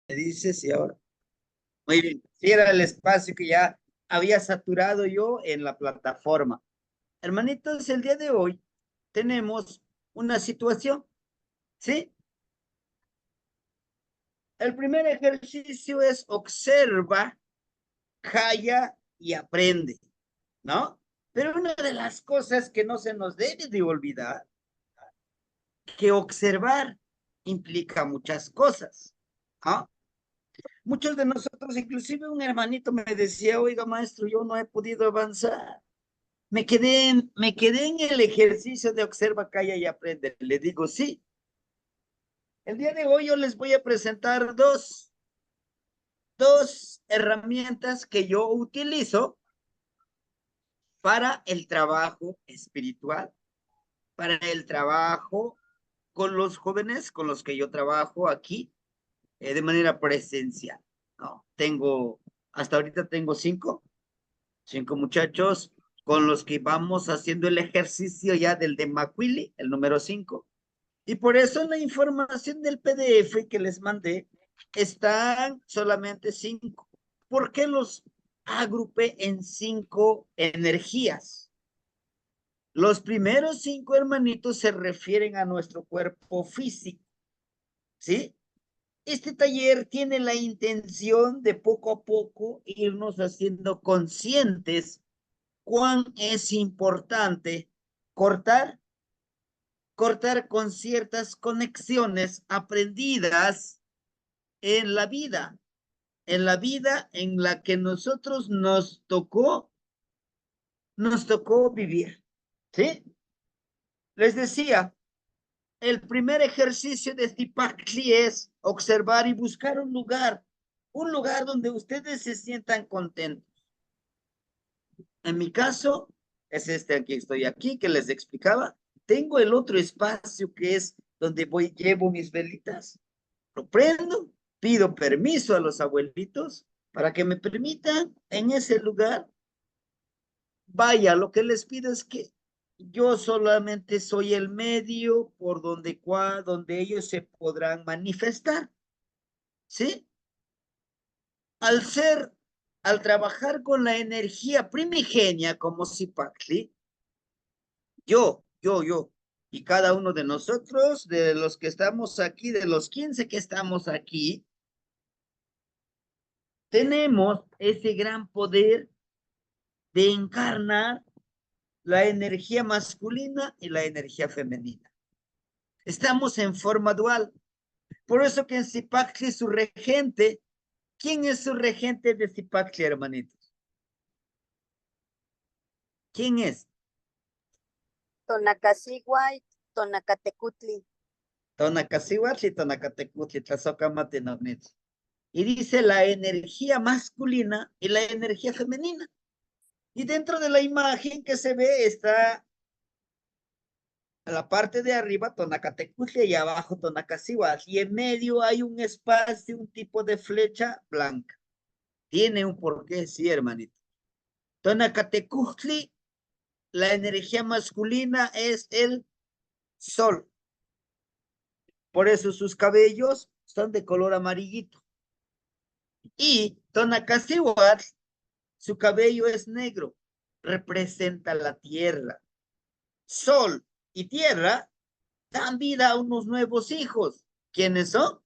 Me dices y ahora. Muy bien. Sí, era el espacio que ya había saturado yo en la plataforma. Hermanitos, el día de hoy tenemos una situación, ¿sí? El primer ejercicio es observa, calla y aprende, ¿no? Pero una de las cosas que no se nos debe de olvidar, que observar implica muchas cosas, ¿no? Muchos de nosotros, inclusive un hermanito me decía, oiga, maestro, yo no he podido avanzar. Me quedé en el ejercicio de observa, calla y aprende. Le digo, sí. El día de hoy yo les voy a presentar dos herramientas que yo utilizo para el trabajo espiritual, para el trabajo con los jóvenes con los que yo trabajo aquí de manera presencial, ¿no? Hasta ahorita tengo cinco muchachos con los que vamos haciendo el ejercicio ya del de Macuili, el número 5. Y por eso en la información del PDF que les mandé están solamente 5. ¿Por qué los agrupé en 5 energías? Los primeros 5 hermanitos se refieren a nuestro cuerpo físico, ¿sí? Este taller tiene la intención de poco a poco irnos haciendo conscientes cuán es importante cortar, cortar con ciertas conexiones aprendidas en la vida, en la que nosotros nos tocó vivir, ¿sí? Les decía, el primer ejercicio de Zipacli es observar y buscar un lugar donde ustedes se sientan contentos. En mi caso, es este aquí, estoy aquí, que les explicaba. Tengo el otro espacio que es donde llevo mis velitas, lo prendo, pido permiso a los abuelitos para que me permitan en ese lugar. Vaya, lo que les pido es que yo solamente soy el medio por donde ellos se podrán manifestar, ¿sí? Al ser, al trabajar con la energía primigenia como Zipacli, yo, y cada uno de nosotros, de los que estamos aquí, de los 15 que estamos aquí, tenemos ese gran poder de encarnar la energía masculina y la energía femenina. Estamos en forma dual. Por eso que en Zipacli su regente, ¿quién es su regente de Zipacli, hermanitos? ¿Quién es? Tonacacigua y Tonacatecutli. Tonacasihuatl, Tonacatecutli, Tlazocamate, Nognitz. Y dice la energía masculina y la energía femenina. Y dentro de la imagen que se ve está a la parte de arriba Tonacatecutli y abajo Tonacasihuatl. Y en medio hay un espacio, un tipo de flecha blanca. Tiene un porqué, sí, hermanito. Tonacatecutli, la energía masculina es el sol. Por eso sus cabellos son de color amarillito. Y Tonacasihuatl, su cabello es negro, representa la tierra. Sol y tierra dan vida a unos nuevos hijos. ¿Quiénes son?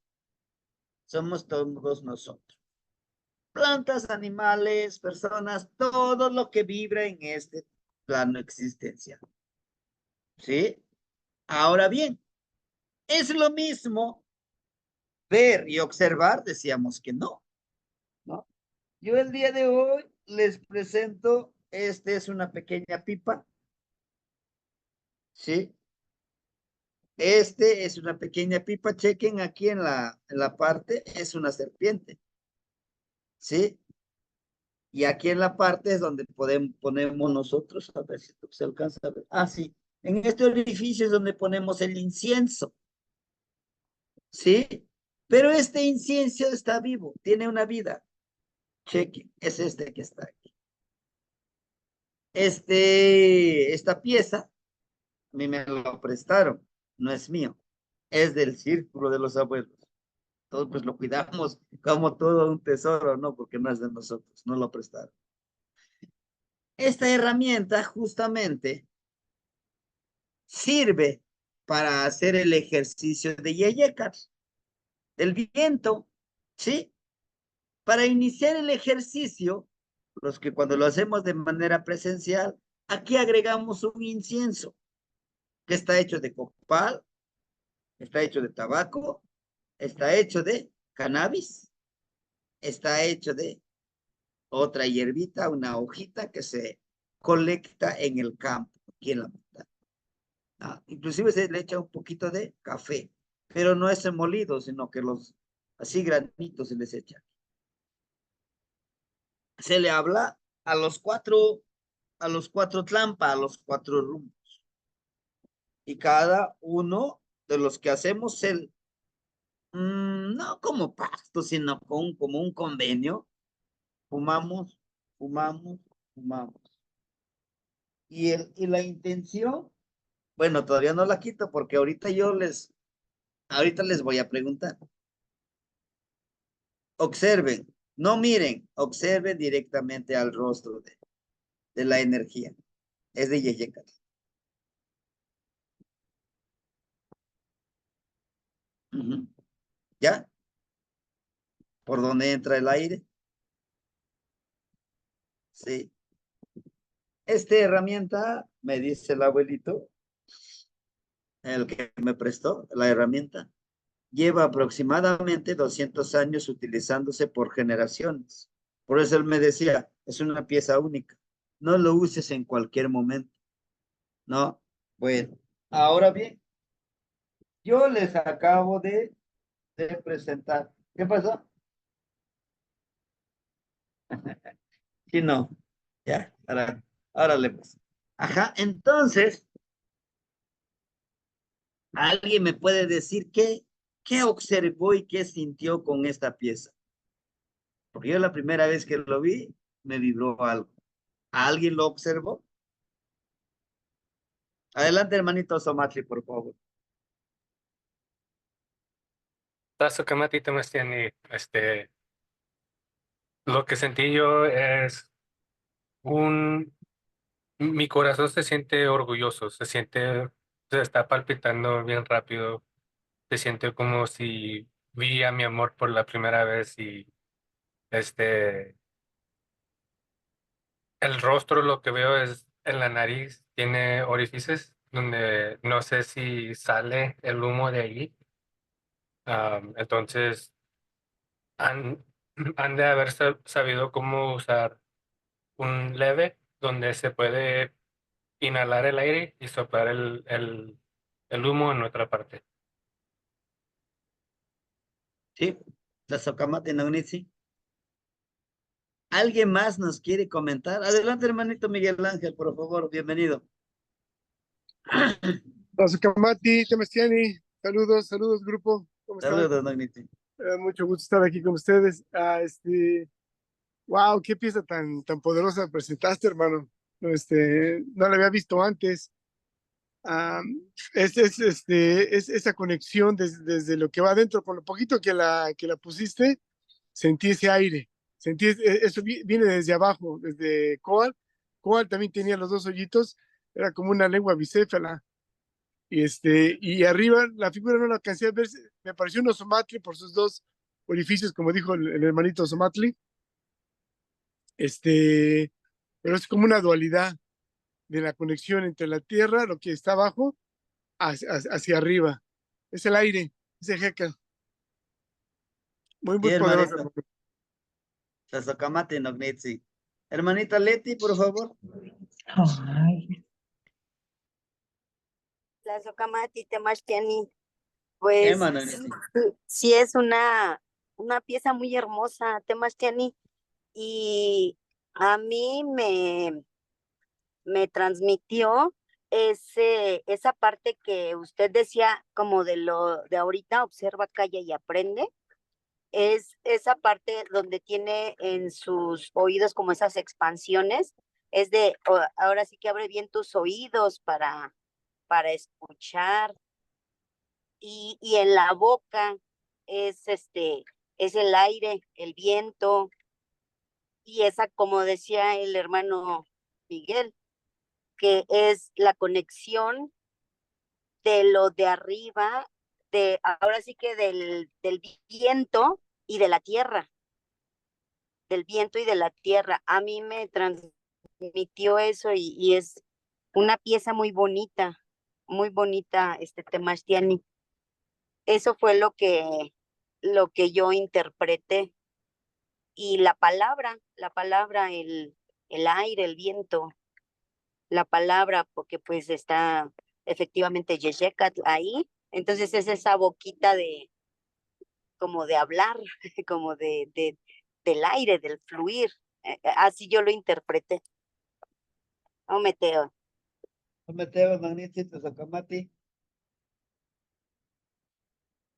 Somos todos nosotros. Plantas, animales, personas, todo lo que vibra en este plano existencial. ¿Sí? Ahora bien, es lo mismo ver y observar, decíamos que no, ¿no? Yo el día de hoy les presento, este es una pequeña pipa, ¿sí? Este es una pequeña pipa, chequen aquí en la parte, es una serpiente, ¿sí? Y aquí en la parte es donde ponemos nosotros, a ver si se alcanza a ver. Ah, sí, en este orificio es donde ponemos el incienso, ¿sí? Pero este incienso está vivo, tiene una vida. Chequen, es este que está aquí. Esta pieza, a mí me lo prestaron, no es mío, es del círculo de los abuelos. Todos pues lo cuidamos como todo un tesoro, ¿no? Porque no es de nosotros, no lo prestaron. Esta herramienta justamente sirve para hacer el ejercicio de Yeyekar, del viento, ¿sí? Para iniciar el ejercicio, los que cuando lo hacemos de manera presencial, aquí agregamos un incienso que está hecho de copal, está hecho de tabaco, está hecho de cannabis, está hecho de otra hierbita, una hojita que se colecta en el campo, aquí en la montaña. Inclusive se le echa un poquito de café, pero no es molido, sino que los así granitos se les echa. Se le habla a los cuatro tlampa, a los cuatro rumbos. Y cada uno de los que hacemos el, no como pacto, sino como un convenio, fumamos, fumamos, fumamos. Y la intención, bueno, todavía no la quito porque ahorita les voy a preguntar. Observen, no miren, observen directamente al rostro de la energía. Es de Yeyecatl. ¿Ya? ¿Por dónde entra el aire? Sí. Esta herramienta, me dice el abuelito, el que me prestó la herramienta, lleva aproximadamente 200 años utilizándose por generaciones. Por eso él me decía, es una pieza única. No lo uses en cualquier momento. ¿No? Bueno, ahora bien, yo les acabo de presentar. ¿Qué pasó? Sí, no. Ya, ahora le paso. Ajá, entonces, ¿alguien me puede decir qué observó y qué sintió con esta pieza? Porque yo la primera vez que lo vi, me vibró algo. ¿Alguien lo observó? Adelante, hermanito Somatli, por favor. Tasukamathi Tamastiani, lo que sentí yo es mi corazón se siente orgulloso, se está palpitando bien rápido, se siente como si vi a mi amor por la primera vez y este, el rostro lo que veo es en la nariz, tiene orificios donde no sé si sale el humo de ahí. Entonces han, han de haber sabido cómo usar un leve donde se puede inhalar el aire y soplar el humo en otra parte. Sí, la Socamate Naunitsi. ¿Alguien más nos quiere comentar? Adelante, hermanito Miguel Ángel, por favor, bienvenido. Kamati, Temestiani, saludos, saludos, grupo, ¿cómo están? Saludos, Naunitsi. Mucho gusto estar aquí con ustedes. Wow, qué pieza tan poderosa presentaste, hermano. No la había visto antes. Ah, es esa conexión desde lo que va adentro, con lo poquito que la pusiste, sentí ese aire, eso viene desde abajo, desde Coal. Coal también tenía los dos hoyitos, era como una lengua bicéfala. Y arriba la figura no la alcancé a ver, me pareció un Osomatli por sus dos orificios, como dijo el hermanito Osomatli. Pero es como una dualidad de la conexión entre la tierra, lo que está abajo, hacia arriba. Es el aire, es el jeca. Muy, Sí, muy poderoso, hermanito, hermano. la Socamate Naunitsi. Hermanita Leti, por favor. Ay, La Socamati Temachtiani, pues Hermano sí, Naunitsi. sí es una pieza muy hermosa, Temachtiani, y a mí me transmitió esa parte que usted decía, como de lo de ahorita, observa, calla y aprende. Es esa parte donde tiene en sus oídos como esas expansiones, ahora sí que abre bien tus oídos para escuchar, y en la boca es es el aire, el viento, y esa, como decía el hermano Miguel, que es la conexión de lo de arriba, ahora sí que del viento y de la tierra, del viento y de la tierra. A mí me transmitió eso y es una pieza muy bonita, Temachtiani. Eso fue lo que yo interpreté. Y la palabra, el aire, el viento, la palabra, porque pues está efectivamente Yeshecatl ahí. Entonces es esa boquita como de hablar, como del aire, del fluir. Así yo lo interpreté. Oh, Meteo. Mateo, magnífico, Sacamati.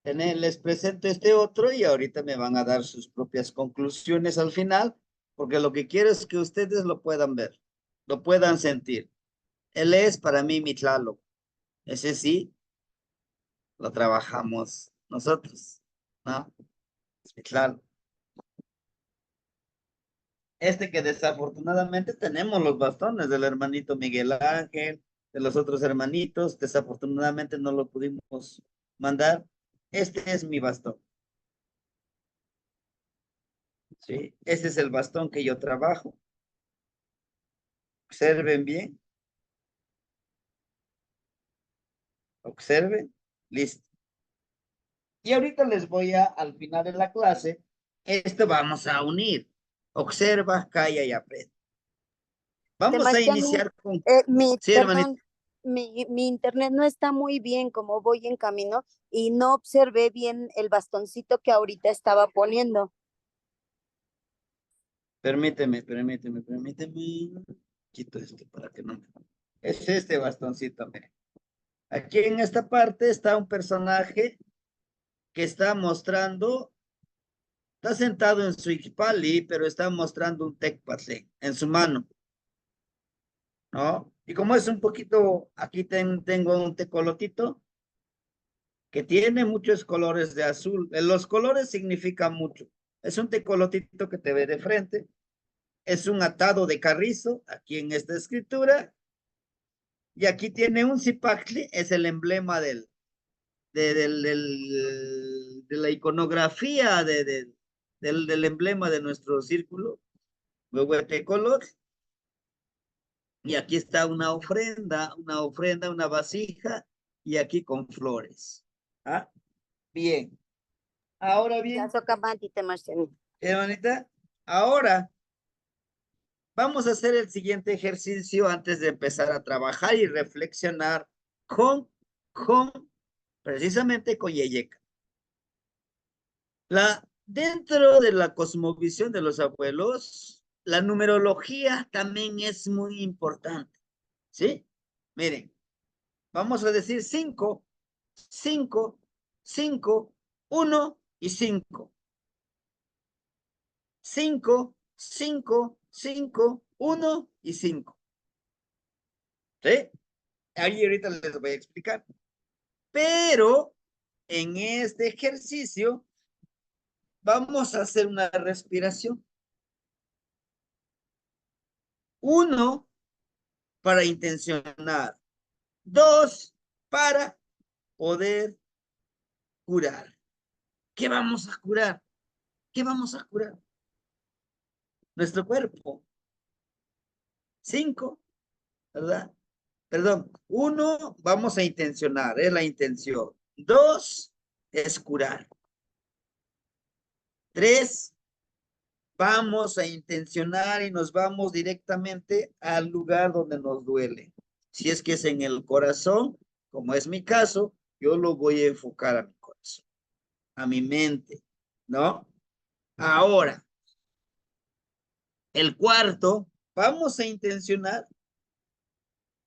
Les presento este otro y ahorita me van a dar sus propias conclusiones al final, porque lo que quiero es que ustedes lo puedan ver, lo puedan sentir. Él es para mí mi Tlaloc. Ese sí, lo trabajamos nosotros, ¿no? Es mi Tlaloc. Este que desafortunadamente tenemos los bastones del hermanito Miguel Ángel, de los otros hermanitos, desafortunadamente no lo pudimos mandar. Este es mi bastón. ¿Sí? Ese es el bastón que yo trabajo. Observen bien. Observen. Listo. Y ahorita les voy al final de la clase, esto vamos a unir. Observa, calla y aprende. Vamos a Temachtiani, iniciar con... Sí, hermanito. perdón, mi internet no está muy bien, como voy en camino, y no observé bien el bastoncito que ahorita estaba poniendo. Permíteme. Quito esto para que no... Es este bastoncito, miren. Aquí en esta parte está un personaje que está mostrando, está sentado en su Ixpali, pero está mostrando un tecpatle en su mano, ¿no? Y como es un poquito, aquí tengo un tecolotito que tiene muchos colores de azul. Los colores significan mucho. Es un tecolotito que te ve de frente. Es un atado de carrizo, aquí en esta escritura. Y aquí tiene un zipacli, es el emblema de la iconografía del emblema de nuestro círculo, Huehuetecolot. Y aquí está una vasija, y aquí con flores. ¿Ah? Bien. Ahora bien, Yazocamanti, Temachtiani. hermanita, ahora vamos a hacer el siguiente ejercicio antes de empezar a trabajar y reflexionar con precisamente con Yeyeka. Dentro de la cosmovisión de los abuelos, la numerología también es muy importante, ¿sí? Miren, vamos a decir 5, 5, 5, 1 y 5. 5, 5, 5, 1 y 5. ¿Sí? Ahí ahorita les voy a explicar. Pero en este ejercicio vamos a hacer una respiración. 1 para intencionar. 2 para poder curar. ¿Qué vamos a curar? ¿Qué vamos a curar? Nuestro cuerpo. 5, ¿verdad? Perdón, 1 vamos a intencionar, es la intención. 2 es curar. 3 vamos a intencionar y nos vamos directamente al lugar donde nos duele. Si es que es en el corazón, como es mi caso, yo lo voy a enfocar a mi corazón, a mi mente, ¿no? Ahora, el cuarto, vamos a intencionar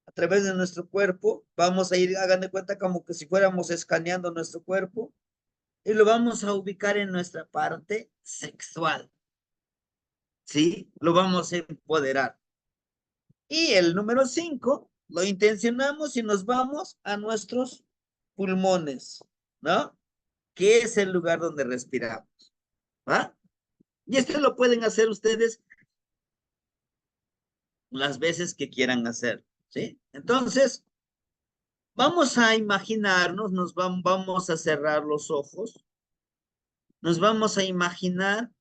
a través de nuestro cuerpo, vamos a ir, hagan de cuenta como que si fuéramos escaneando nuestro cuerpo y lo vamos a ubicar en nuestra parte sexual, ¿sí? Lo vamos a empoderar. Y el número 5, lo intencionamos y nos vamos a nuestros pulmones, ¿no? Que es el lugar donde respiramos. ¿va? Y esto lo pueden hacer ustedes las veces que quieran hacer, ¿sí? Entonces, vamos a imaginarnos, vamos a cerrar los ojos, nos vamos a imaginar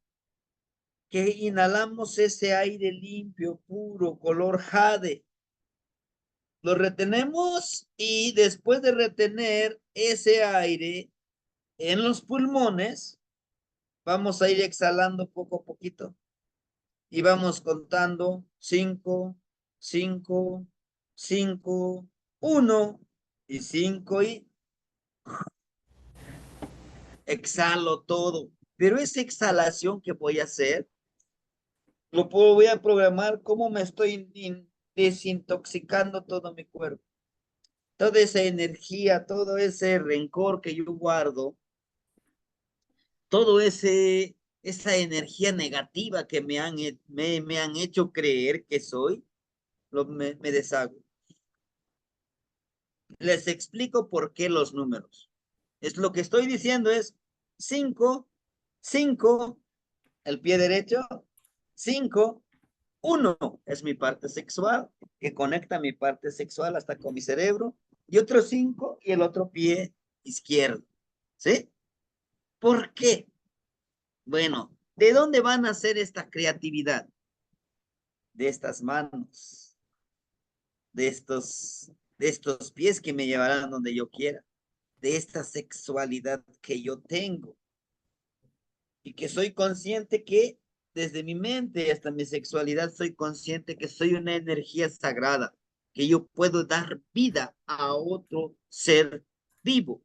que inhalamos ese aire limpio, puro, color jade. Lo retenemos y después de retener ese aire en los pulmones, vamos a ir exhalando poco a poquito y vamos contando 5, 5, 5, 1 y 5 y exhalo todo. Pero esa exhalación que voy a hacer, voy a programar cómo me estoy desintoxicando todo mi cuerpo. Toda esa energía, todo ese rencor que yo guardo, todo esa energía negativa que me han hecho creer que soy, me deshago. Les explico por qué los números. Es lo que estoy diciendo es 5, 5, el pie derecho, 5, 1 es mi parte sexual, que conecta mi parte sexual hasta con mi cerebro, y otro 5 y el otro pie izquierdo. ¿Sí? ¿Por qué? Bueno, ¿de dónde van a ser esta creatividad? De estas manos, de estos pies que me llevarán donde yo quiera, de esta sexualidad que yo tengo y que soy consciente que desde mi mente hasta mi sexualidad soy consciente que soy una energía sagrada, que yo puedo dar vida a otro ser vivo,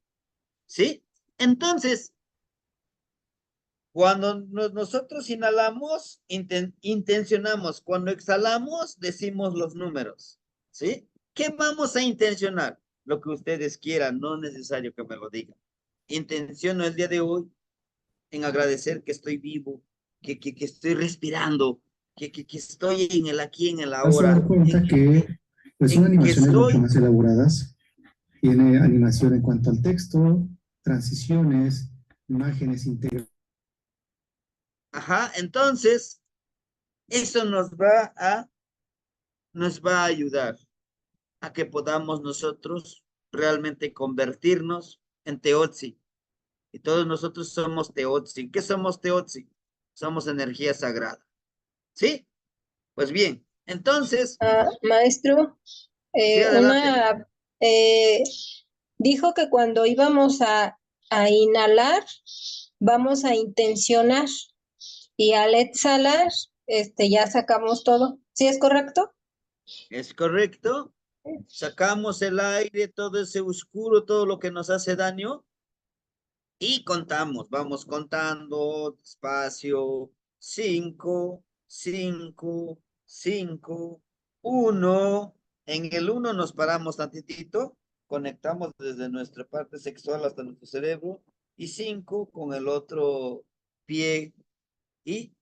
¿sí? Entonces, cuando nosotros inhalamos, intencionamos. Cuando exhalamos, decimos los números. ¿Sí? ¿Qué vamos a intencionar? Lo que ustedes quieran, no es necesario que me lo digan. Intenciono el día de hoy en agradecer que estoy vivo, que estoy respirando, que estoy en el aquí, en el Vas a ahora, dar cuenta que pues son en que animaciones mucho soy. más elaboradas. Tiene animación en cuanto al texto, transiciones, imágenes integrales. Ajá, entonces, eso nos va a ayudar a que podamos nosotros realmente convertirnos en Teotzi. Y todos nosotros somos Teotzi. ¿Qué somos Teotzi? Somos energía sagrada. ¿Sí? Pues bien, entonces, Maestro, sí, adelante. eh, dijo que cuando íbamos a inhalar, vamos a intencionar y al exhalar, ya sacamos todo. ¿Sí es correcto? ¿Es correcto? Sacamos el aire, todo ese oscuro, todo lo que nos hace daño y contamos. Vamos contando despacio. 5, 5, 5, 1. En el 1 nos paramos tantitito, conectamos desde nuestra parte sexual hasta nuestro cerebro y 5 con el otro pie y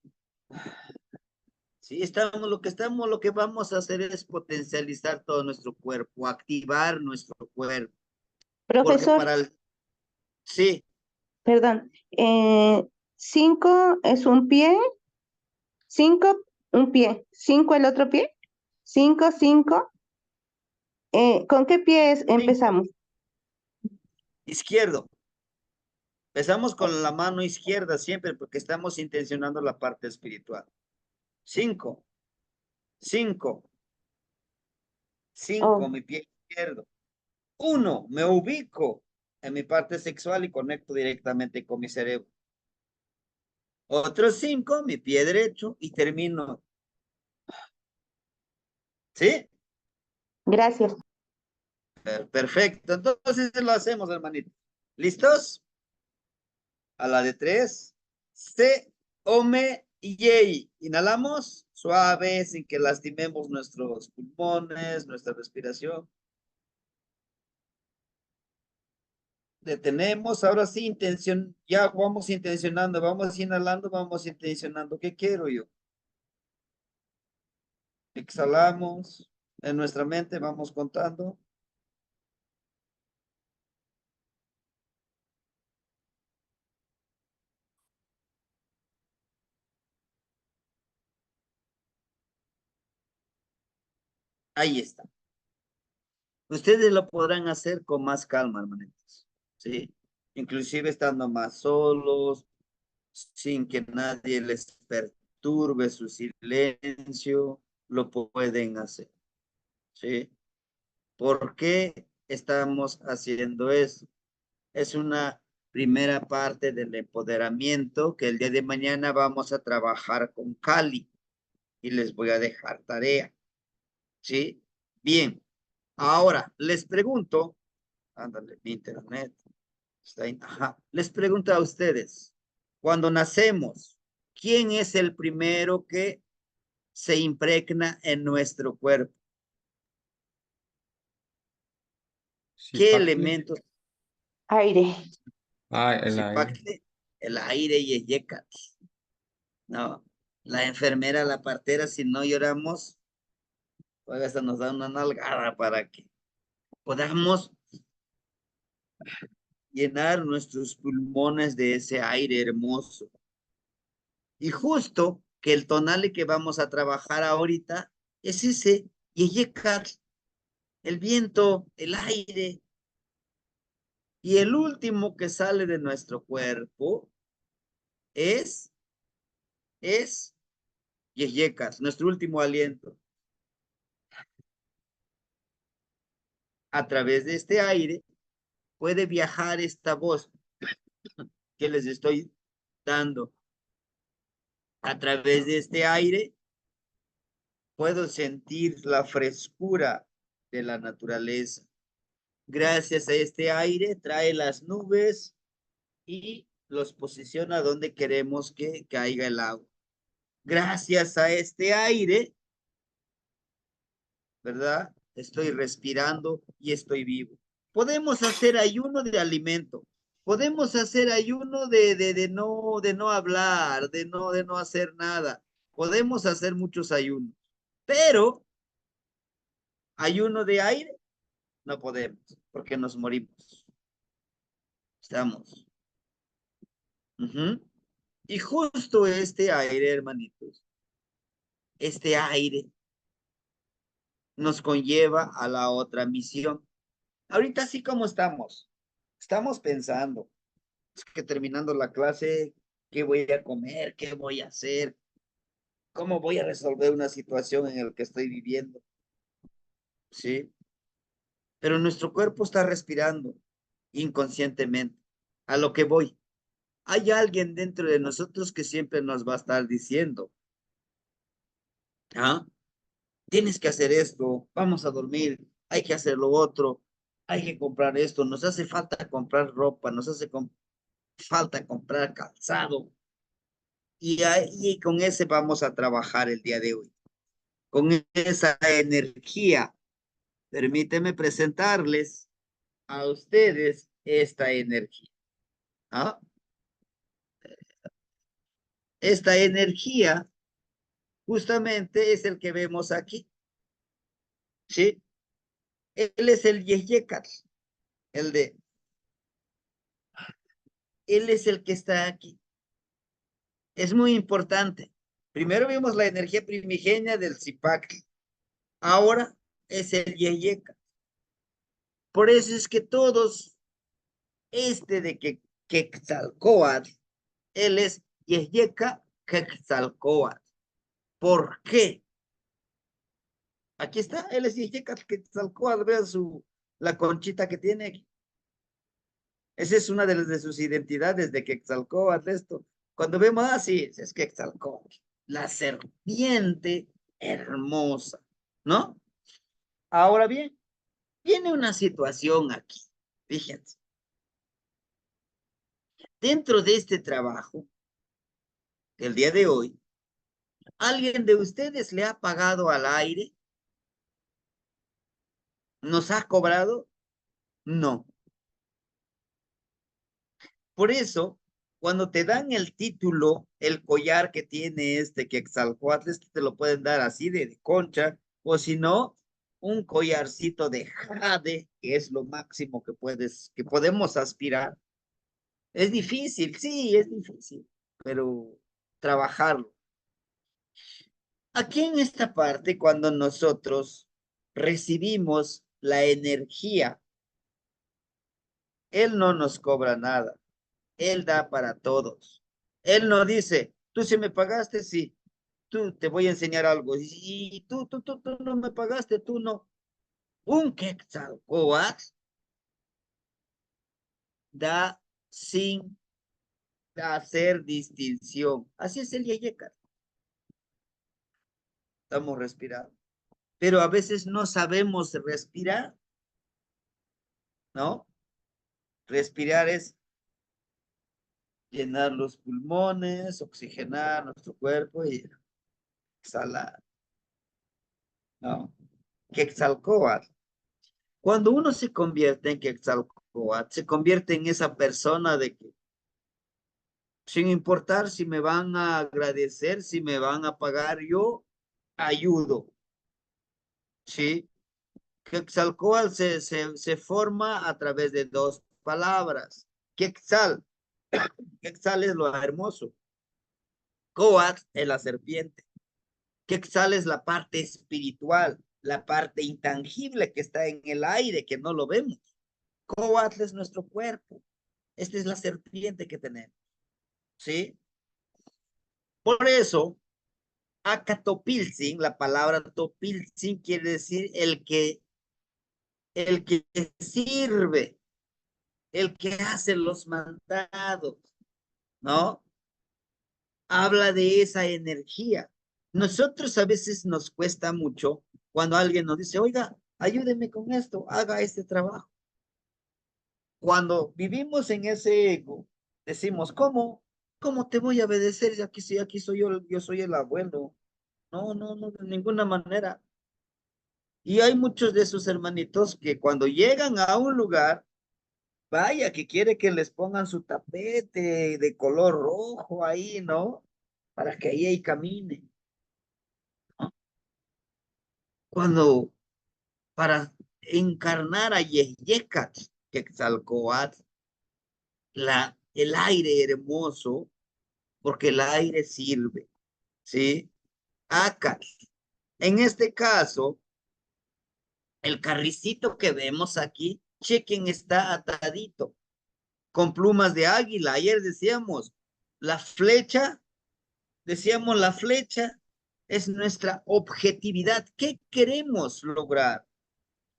sí, lo que vamos a hacer es potencializar todo nuestro cuerpo, activar nuestro cuerpo, porque Profesor, sí, perdón, 5 es un pie, 5 un pie, 5 el otro pie, 5 5. ¿Con qué pies 5, empezamos? izquierdo. Empezamos con la mano izquierda siempre porque estamos intencionando la parte espiritual. 5, 5, 5, Oh, mi pie izquierdo. 1, me ubico en mi parte sexual y conecto directamente con mi cerebro. Otro 5, mi pie derecho y termino. ¿Sí? gracias. Perfecto. Entonces lo hacemos, hermanito. ¿Listos? A la de 3. Se, ome y yei. Inhalamos suave, sin que lastimemos nuestros pulmones, nuestra respiración. Detenemos, ahora sí, ya vamos intencionando, vamos inhalando, vamos intencionando. ¿Qué quiero yo? Exhalamos en nuestra mente, vamos contando. Ahí está. Ustedes lo podrán hacer con más calma, hermanitos. ¿Sí? Inclusive estando más solos, sin que nadie les perturbe su silencio, lo pueden hacer. ¿Sí? ¿Por qué estamos haciendo eso? Es una primera parte del empoderamiento que el día de mañana vamos a trabajar con Cali y les voy a dejar tarea. ¿Sí? Bien. Ahora, les pregunto, ándale, mi internet. Está ahí, ajá. Les pregunto a ustedes, cuando nacemos, ¿quién es el primero que se impregna en nuestro cuerpo? ¿Qué Shipacle. elementos? Aire. Ah, el aire. Zipacle, el aire y el yecat. No, la enfermera, la partera, si no lloramos, pues hasta nos da una nalgada para que podamos llenar nuestros pulmones de ese aire hermoso. Y justo que el tonale que vamos a trabajar ahorita es ese yeyecat, el viento, el aire. Y el último que sale de nuestro cuerpo es yeyecat, nuestro último aliento. A través de este aire puede viajar esta voz que les estoy dando. A través de este aire puedo sentir la frescura de la naturaleza. Gracias a este aire trae las nubes y los posiciona donde queremos que caiga el agua. Gracias a este aire, ¿verdad? Estoy respirando y estoy vivo. Podemos hacer ayuno de alimento. Podemos hacer ayuno de no hablar, de no hacer nada. Podemos hacer muchos ayunos. Pero ayuno de aire no podemos, porque nos morimos. Estamos. Y justo este aire, hermanitos, este aire nos conlleva a la otra misión. Ahorita sí como estamos pensando, es que terminando la clase, ¿qué voy a comer? ¿Qué voy a hacer? ¿Cómo voy a resolver una situación en la que estoy viviendo? ¿Sí? Pero nuestro cuerpo está respirando inconscientemente. A lo que voy. Hay alguien dentro de nosotros que siempre nos va a estar diciendo, ¿ah? Tienes que hacer esto, vamos a dormir, hay que hacer lo otro, hay que comprar esto, nos hace falta comprar ropa, nos hace falta comprar calzado. Y con ese vamos a trabajar el día de hoy. Con esa energía, permíteme presentarles a ustedes esta energía. ¿Ah? Esta energía justamente es el que vemos aquí. ¿Sí? Él es el Yeyekat, el de, él es el que está aquí. Es muy importante. Primero vimos la energía primigenia del Zipac. Ahora es el Yeyekat. Por eso es que todos, de Quetzalcóatl, él es Yeyeka Quetzalcóatl. ¿Por qué? Aquí está, él es Yeyeka Quetzalcóatl, vean la conchita que tiene aquí. Esa es una de sus identidades de Quetzalcóatl, esto. Cuando vemos, sí, es Quetzalcóatl, la serpiente hermosa, ¿no? Ahora bien, viene una situación aquí, fíjense. Dentro de este trabajo, el día de hoy, ¿alguien de ustedes le ha pagado al aire? ¿Nos ha cobrado? No. Por eso, cuando te dan el título, el collar que tiene Quetzalcóatl, te lo pueden dar así de concha, o si no, un collarcito de jade, que es lo máximo que podemos aspirar. Es difícil, sí, es difícil, pero trabajarlo. Aquí en esta parte, cuando nosotros recibimos la energía. Él no nos cobra nada. Él da para todos. Él no dice, tú si me pagaste, sí. Tú te voy a enseñar algo. Y tú no me pagaste, tú no. Un Quetzalcóatl da sin hacer distinción. Así es el Yeyecal. Estamos respirando. Pero a veces no sabemos respirar, ¿no? Respirar es llenar los pulmones, oxigenar nuestro cuerpo y exhalar, ¿no? Quetzalcóatl. Cuando uno se convierte en Quetzalcóatl, se convierte en esa persona de que, sin importar si me van a agradecer, si me van a pagar, yo ayudo, ¿sí? Quetzalcóatl se forma a través de dos palabras. Quetzal, Quetzal es lo hermoso. Coatl es la serpiente. Quetzal es la parte espiritual, la parte intangible que está en el aire, que no lo vemos. Coatl es nuestro cuerpo. Esta es la serpiente que tenemos. ¿Sí? Por eso, acá topilzin, la palabra topilzin quiere decir el que sirve, el que hace los mandados, ¿no? Habla de esa energía. Nosotros a veces nos cuesta mucho cuando alguien nos dice, oiga, ayúdeme con esto, haga este trabajo. Cuando vivimos en ese ego, decimos, ¿cómo te voy a obedecer? Aquí soy yo soy el abuelo. No, de ninguna manera. Y hay muchos de esos hermanitos que cuando llegan a un lugar, vaya, que quiere que les pongan su tapete de color rojo ahí, ¿no? Para que ahí camine. Cuando para encarnar a Yeyecat, Quetzalcóatl, el aire hermoso, porque el aire sirve, ¿sí? Acat. En este caso, el carricito que vemos aquí, chequen, está atadito, con plumas de águila. Ayer decíamos, la flecha es nuestra objetividad. ¿Qué queremos lograr?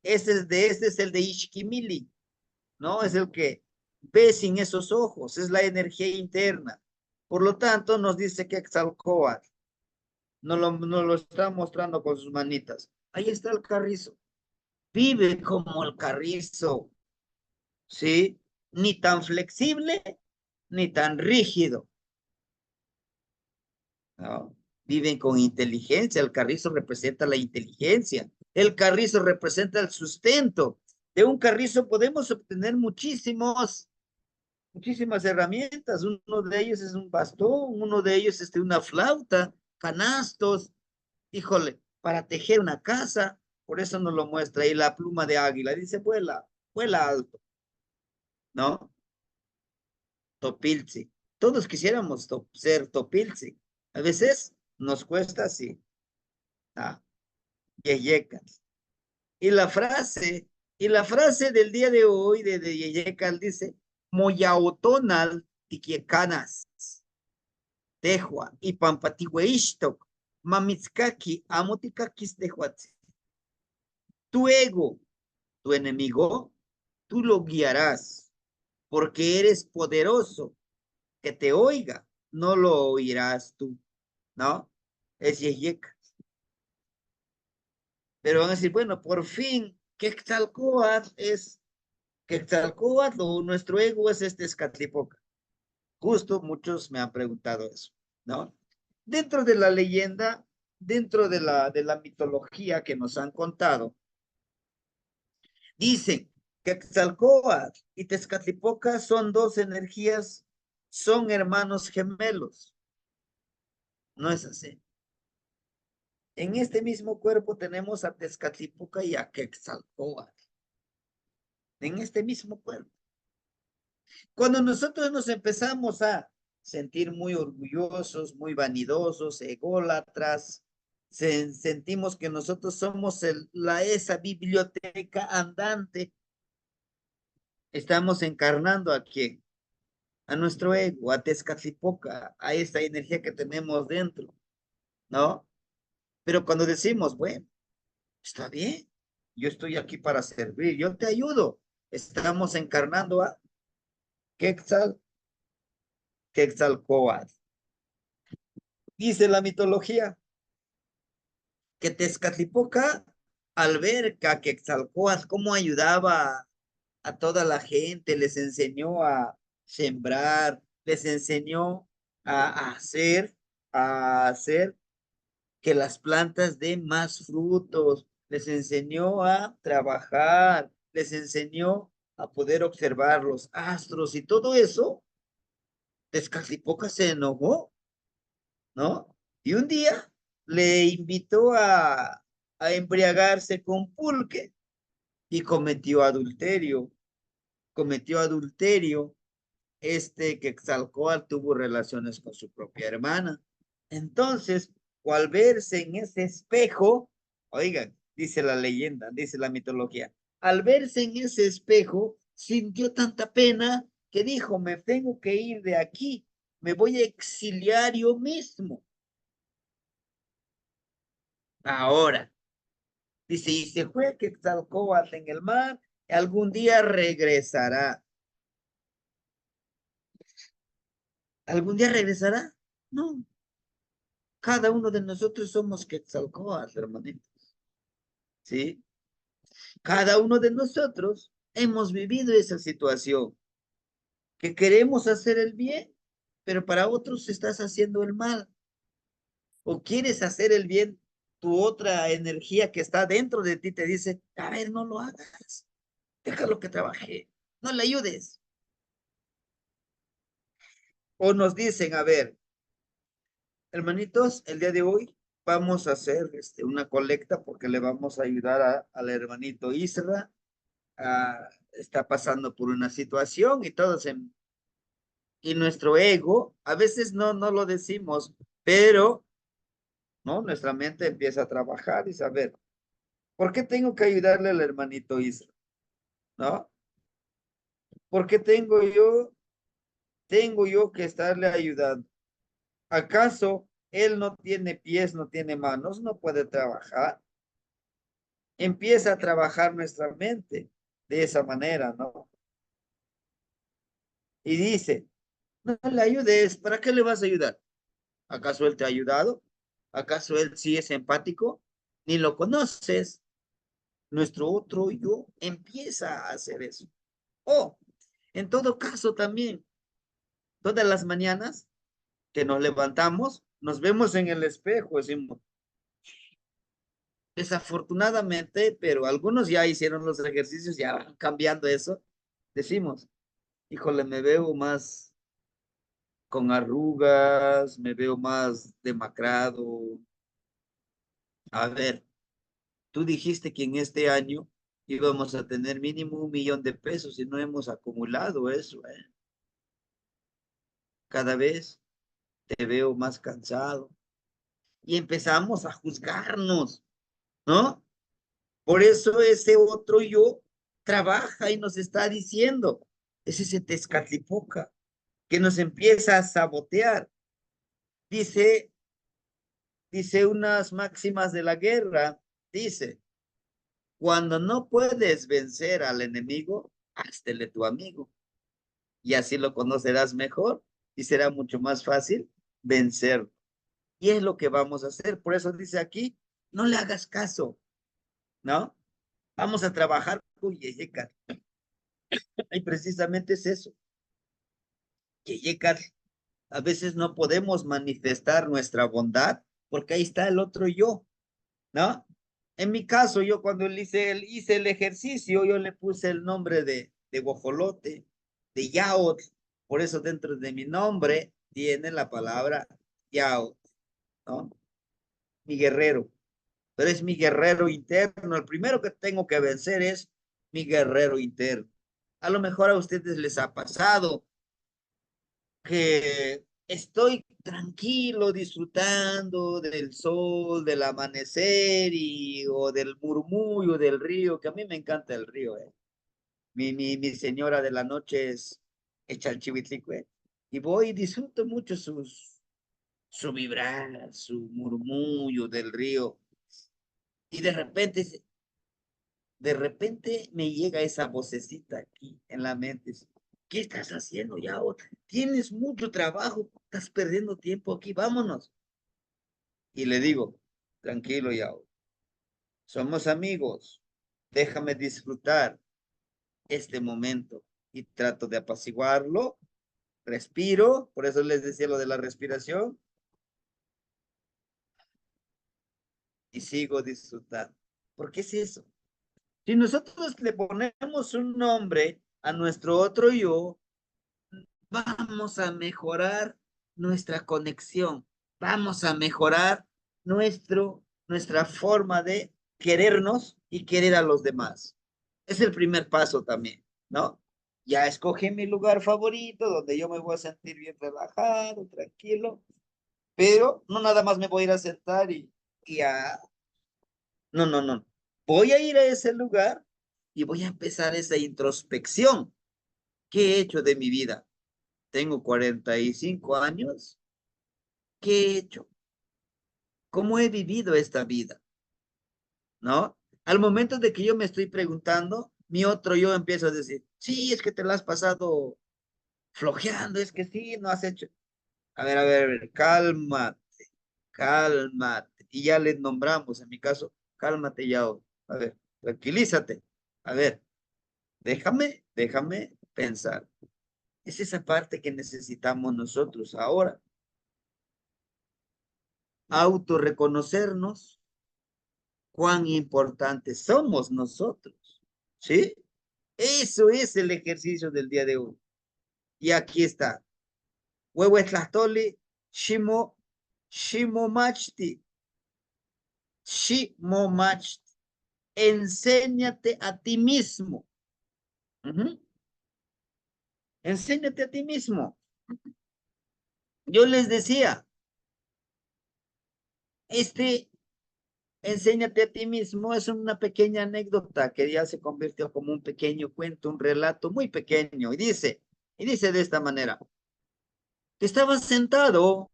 Este es el de Ishkimili, ¿no? Es el que ve sin esos ojos, es la energía interna. Por lo tanto, nos dice que Quetzalcóatl nos lo está mostrando con sus manitas. Ahí está el carrizo. Vive como el carrizo, ¿sí? Ni tan flexible, ni tan rígido, ¿no? Viven con inteligencia. El carrizo representa la inteligencia. El carrizo representa el sustento. De un carrizo podemos obtener muchísimas herramientas. Uno de ellos es un bastón, uno de ellos es una flauta, canastos, híjole, para tejer una casa. Por eso nos lo muestra ahí la pluma de águila. Dice, vuela alto, ¿no? Topilzi. Todos quisiéramos ser Topilzi. A veces nos cuesta así. Ah, Yeyecas. Y la frase del día de hoy de Yeyecas dice, Moyautonal tiquiecanas, Tehua y Pampatihueishtok, Mamitzkaki, Amotikakis Tehuatzi. Tu ego, tu enemigo, tú lo guiarás, porque eres poderoso. Que te oiga, no lo oirás tú, ¿no? Es Yeyecas. Pero van a decir, bueno, por fin, Quetzalcóatl o nuestro ego es este Escatlipoca. Justo muchos me han preguntado eso, ¿no? Dentro de la leyenda, dentro de la mitología que nos han contado, dicen que Quetzalcóatl y Tezcatlipoca son dos energías, son hermanos gemelos. No es así. En este mismo cuerpo tenemos a Tezcatlipoca y a Quetzalcóatl. En este mismo cuerpo. Cuando nosotros nos empezamos a sentir muy orgullosos, muy vanidosos, ególatras, sentimos que nosotros somos esa biblioteca andante. Estamos encarnando ¿a quién? A nuestro ego, a Tezcatlipoca, a esa energía que tenemos dentro, ¿no? Pero cuando decimos, bueno, está bien, yo estoy aquí para servir, yo te ayudo. Estamos encarnando a Quetzalcóatl. Dice la mitología que Tezcatlipoca, al ver que a Quetzalcóatl cómo ayudaba a toda la gente, les enseñó a sembrar, les enseñó a hacer que las plantas den más frutos, les enseñó a trabajar, les enseñó a poder observar los astros y todo eso. Tezcatlipoca se enojó, ¿no? Y un día le invitó a embriagarse con pulque y cometió adulterio. Quetzalcóatl tuvo relaciones con su propia hermana. Entonces, al verse en ese espejo, oigan, dice la leyenda, dice la mitología, al verse en ese espejo, sintió tanta pena que dijo, me tengo que ir de aquí, me voy a exiliar yo mismo. Ahora, dice, y se fue Quetzalcóatl en el mar, algún día regresará. ¿Algún día regresará? No. Cada uno de nosotros somos Quetzalcóatl, hermanitos. ¿Sí? Cada uno de nosotros hemos vivido esa situación, que queremos hacer el bien, pero para otros estás haciendo el mal. O quieres hacer el bien, tu otra energía que está dentro de ti te dice, a ver, no lo hagas, déjalo que trabaje, no le ayudes. O nos dicen, a ver, hermanitos, el día de hoy vamos a hacer una colecta porque le vamos a ayudar al hermanito Isra. Está pasando por una situación y todos y nuestro ego, a veces no lo decimos, pero no, nuestra mente empieza a trabajar y saber, ¿por qué tengo que ayudarle al hermanito Isra? ¿No? ¿Por qué tengo yo que estarle ayudando? ¿Acaso él no tiene pies, no tiene manos, no puede trabajar? Empieza a trabajar nuestra mente de esa manera, ¿no? Y dice, no le ayudes, ¿para qué le vas a ayudar? ¿Acaso él te ha ayudado? ¿Acaso él sí es empático? Ni lo conoces. Nuestro otro yo empieza a hacer eso. O, en todo caso también, todas las mañanas que nos levantamos, nos vemos en el espejo, decimos, desafortunadamente, pero algunos ya hicieron los ejercicios, ya van cambiando eso, decimos, híjole, me veo más con arrugas, me veo más demacrado. A ver, tú dijiste que en este año íbamos a tener mínimo 1 millón de pesos y no hemos acumulado eso, ¿eh? Cada vez te veo más cansado y empezamos a juzgarnos, ¿no? Por eso ese otro yo trabaja y nos está diciendo, es ese Tezcatlipoca que nos empieza a sabotear. Dice unas máximas de la guerra, dice, cuando no puedes vencer al enemigo, háztele tu amigo. Y así lo conocerás mejor y será mucho más fácil vencerlo. Y es lo que vamos a hacer. Por eso dice aquí, no le hagas caso, ¿no? Vamos a trabajar con Yeyekat. Y precisamente es eso. Yeyekat, a veces no podemos manifestar nuestra bondad porque ahí está el otro yo, ¿no? En mi caso, yo cuando hice el ejercicio, yo le puse el nombre de guajolote, de yaot. Por eso dentro de mi nombre tiene la palabra yaot, ¿no? Mi guerrero. Pero es mi guerrero interno. El primero que tengo que vencer es mi guerrero interno. A lo mejor a ustedes les ha pasado que estoy tranquilo disfrutando del sol, del amanecer o del murmullo del río, que a mí me encanta el río. Mi señora de la noche es Chalchihuitlicue. Y voy y disfruto mucho su vibrar, su murmullo del río. Y de repente me llega esa vocecita aquí en la mente. ¿Qué estás haciendo ya? Tienes mucho trabajo, estás perdiendo tiempo aquí, vámonos. Y le digo, tranquilo Yao, somos amigos, déjame disfrutar este momento. Y trato de apaciguarlo, respiro, por eso les decía lo de la respiración, y sigo disfrutando. ¿Por qué es eso? Si nosotros le ponemos un nombre a nuestro otro yo, vamos a mejorar nuestra conexión, vamos a mejorar nuestra forma de querernos y querer a los demás. Es el primer paso también, ¿no? Ya escogí mi lugar favorito, donde yo me voy a sentir bien relajado, tranquilo, pero no nada más me voy a ir a sentar y a... No, no, no. Voy a ir a ese lugar y voy a empezar esa introspección. ¿Qué he hecho de mi vida? Tengo 45 años. ¿Qué he hecho? ¿Cómo he vivido esta vida? ¿No? Al momento de que yo me estoy preguntando, mi otro yo empieza a decir, sí, es que te la has pasado flojeando, es que sí, no has hecho. A ver, cálmate, cálmate. Y ya le nombramos, en mi caso, cálmate ya. A ver, tranquilízate. A ver, déjame pensar. Es esa parte que necesitamos nosotros ahora. Autorreconocernos cuán importantes somos nosotros. ¿Sí? Eso es el ejercicio del día de hoy. Y aquí está. Huehuetlastoli, Shimo Machti. Enséñate a ti mismo. Enséñate a ti mismo. Yo les decía, enséñate a ti mismo es una pequeña anécdota que ya se convirtió como un pequeño cuento, un relato muy pequeño. Y dice de esta manera, que estaba sentado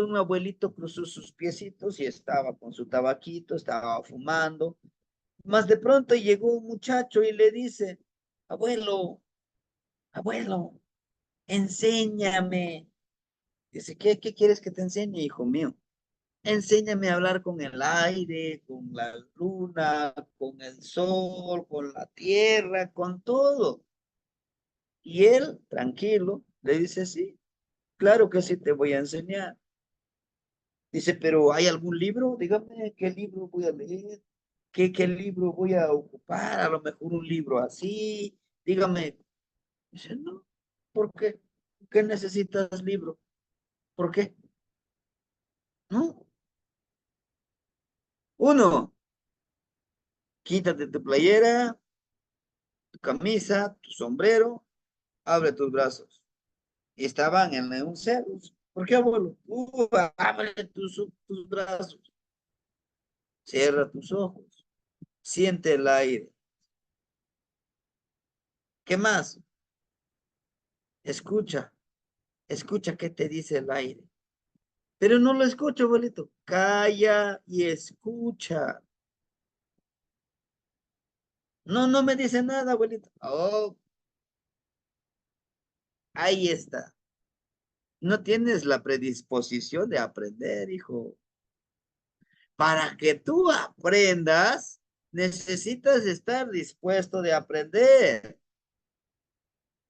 un abuelito, cruzó sus piecitos y estaba con su tabaquito, estaba fumando. Más de pronto llegó un muchacho y le dice, abuelo, enséñame. Dice, ¿qué quieres que te enseñe, hijo mío? Enséñame a hablar con el aire, con la luna, con el sol, con la tierra, con todo. Y él, tranquilo, le dice, sí, claro que sí te voy a enseñar. Dice, pero ¿hay algún libro? Dígame, ¿qué libro voy a leer? ¿Qué libro voy a ocupar? A lo mejor un libro así. Dígame. Dice, no, ¿por qué? ¿Qué necesitas libro? ¿Por qué? No. Uno, quítate tu playera, tu camisa, tu sombrero, abre tus brazos. Y estaban en un cerro. ¿Por qué, abuelo? Abre tus brazos. Cierra tus ojos. Siente el aire. ¿Qué más? Escucha qué te dice el aire. Pero no lo escucho, abuelito. Calla y escucha. No me dice nada, abuelito. Oh, ahí está. No tienes la predisposición de aprender, hijo. Para que tú aprendas, necesitas estar dispuesto de aprender.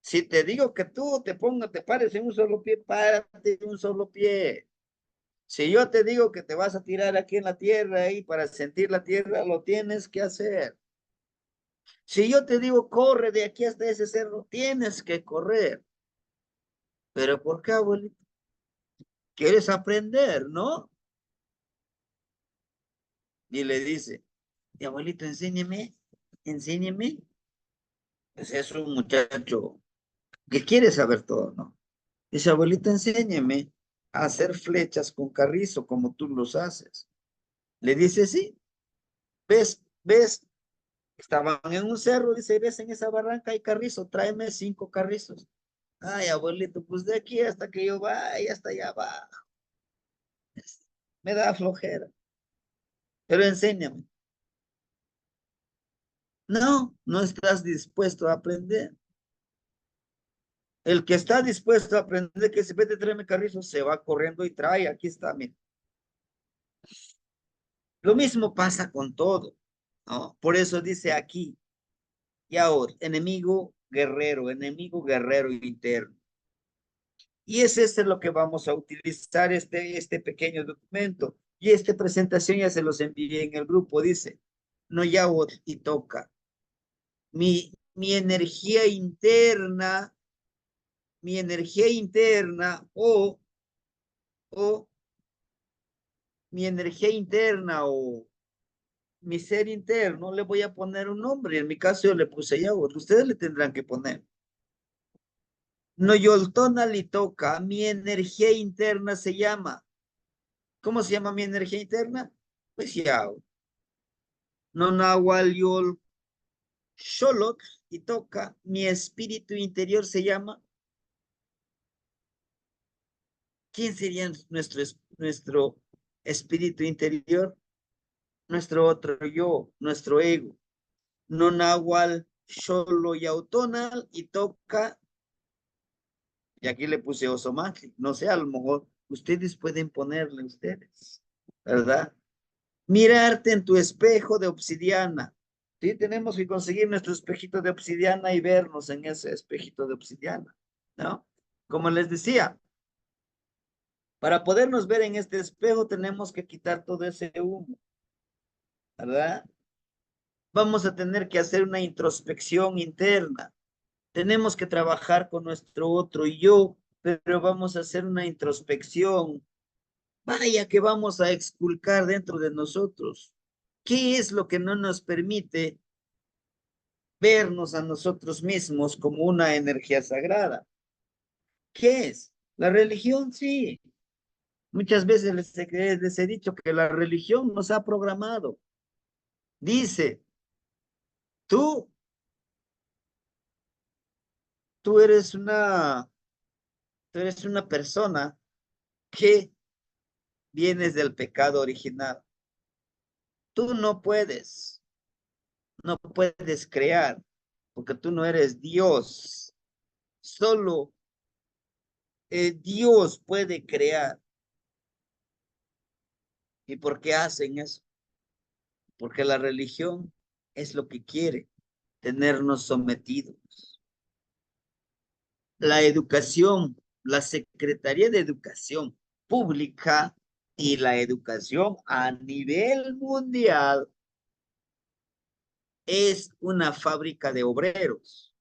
Si te digo que tú te pares en un solo pie, párate en un solo pie. Si yo te digo que te vas a tirar aquí en la tierra y para sentir la tierra, lo tienes que hacer. Si yo te digo, corre de aquí hasta ese cerro, tienes que correr. Pero ¿por qué, abuelito? ¿Quieres aprender, no? Y le dice, y abuelito, enséñeme. Pues es un muchacho que quiere saber todo, ¿no? Dice, abuelita, enséñeme a hacer flechas con carrizo como tú los haces. Le dice, sí, ves, estaban en un cerro, dice, ves, en esa barranca hay carrizo, tráeme 5 carrizos. Ay, abuelito, pues de aquí hasta que yo vaya, hasta allá abajo. Me da flojera, pero enséñame. No, no estás dispuesto a aprender. El que está dispuesto a aprender, que se vete, tráeme carrizo, se va corriendo y trae, aquí está, mira. Lo mismo pasa con todo, ¿no? Por eso dice aquí, y ahora, enemigo guerrero interno. Y es este lo que vamos a utilizar, este pequeño documento. Y esta presentación ya se los envié en el grupo, dice, no ya y toca. Mi energía interna, o mi energía interna o mi ser interno, le voy a poner un nombre. En mi caso yo le puse Yahweh, ustedes le tendrán que poner. No yoltona li toca, mi energía interna se llama. ¿Cómo se llama mi energía interna? Pues Yahweh. No nahual yol sholot y toca, mi espíritu interior se llama. ¿Quién sería nuestro espíritu interior? Nuestro otro yo, nuestro ego. No nahual solo y autonal y toca. Y aquí le puse Osomatli. No sé, a lo mejor ustedes pueden ponerle ustedes, ¿verdad? Mirarte en tu espejo de obsidiana. Sí, tenemos que conseguir nuestro espejito de obsidiana y vernos en ese espejito de obsidiana, ¿no? Como les decía, para podernos ver en este espejo tenemos que quitar todo ese humo, ¿verdad? Vamos a tener que hacer una introspección interna. Tenemos que trabajar con nuestro otro yo, pero vamos a hacer una introspección. Vaya que vamos a exculcar dentro de nosotros. ¿Qué es lo que no nos permite vernos a nosotros mismos como una energía sagrada? ¿Qué es? La religión, sí. Muchas veces les he dicho que la religión nos ha programado. Dice, tú, tú eres una, tú eres una persona que vienes del pecado original. Tú no puedes crear, porque tú no eres Dios. Solo Dios puede crear. ¿Y por qué hacen eso? Porque la religión es lo que quiere, tenernos sometidos. La educación, la Secretaría de Educación Pública y la educación a nivel mundial es una fábrica de obreros.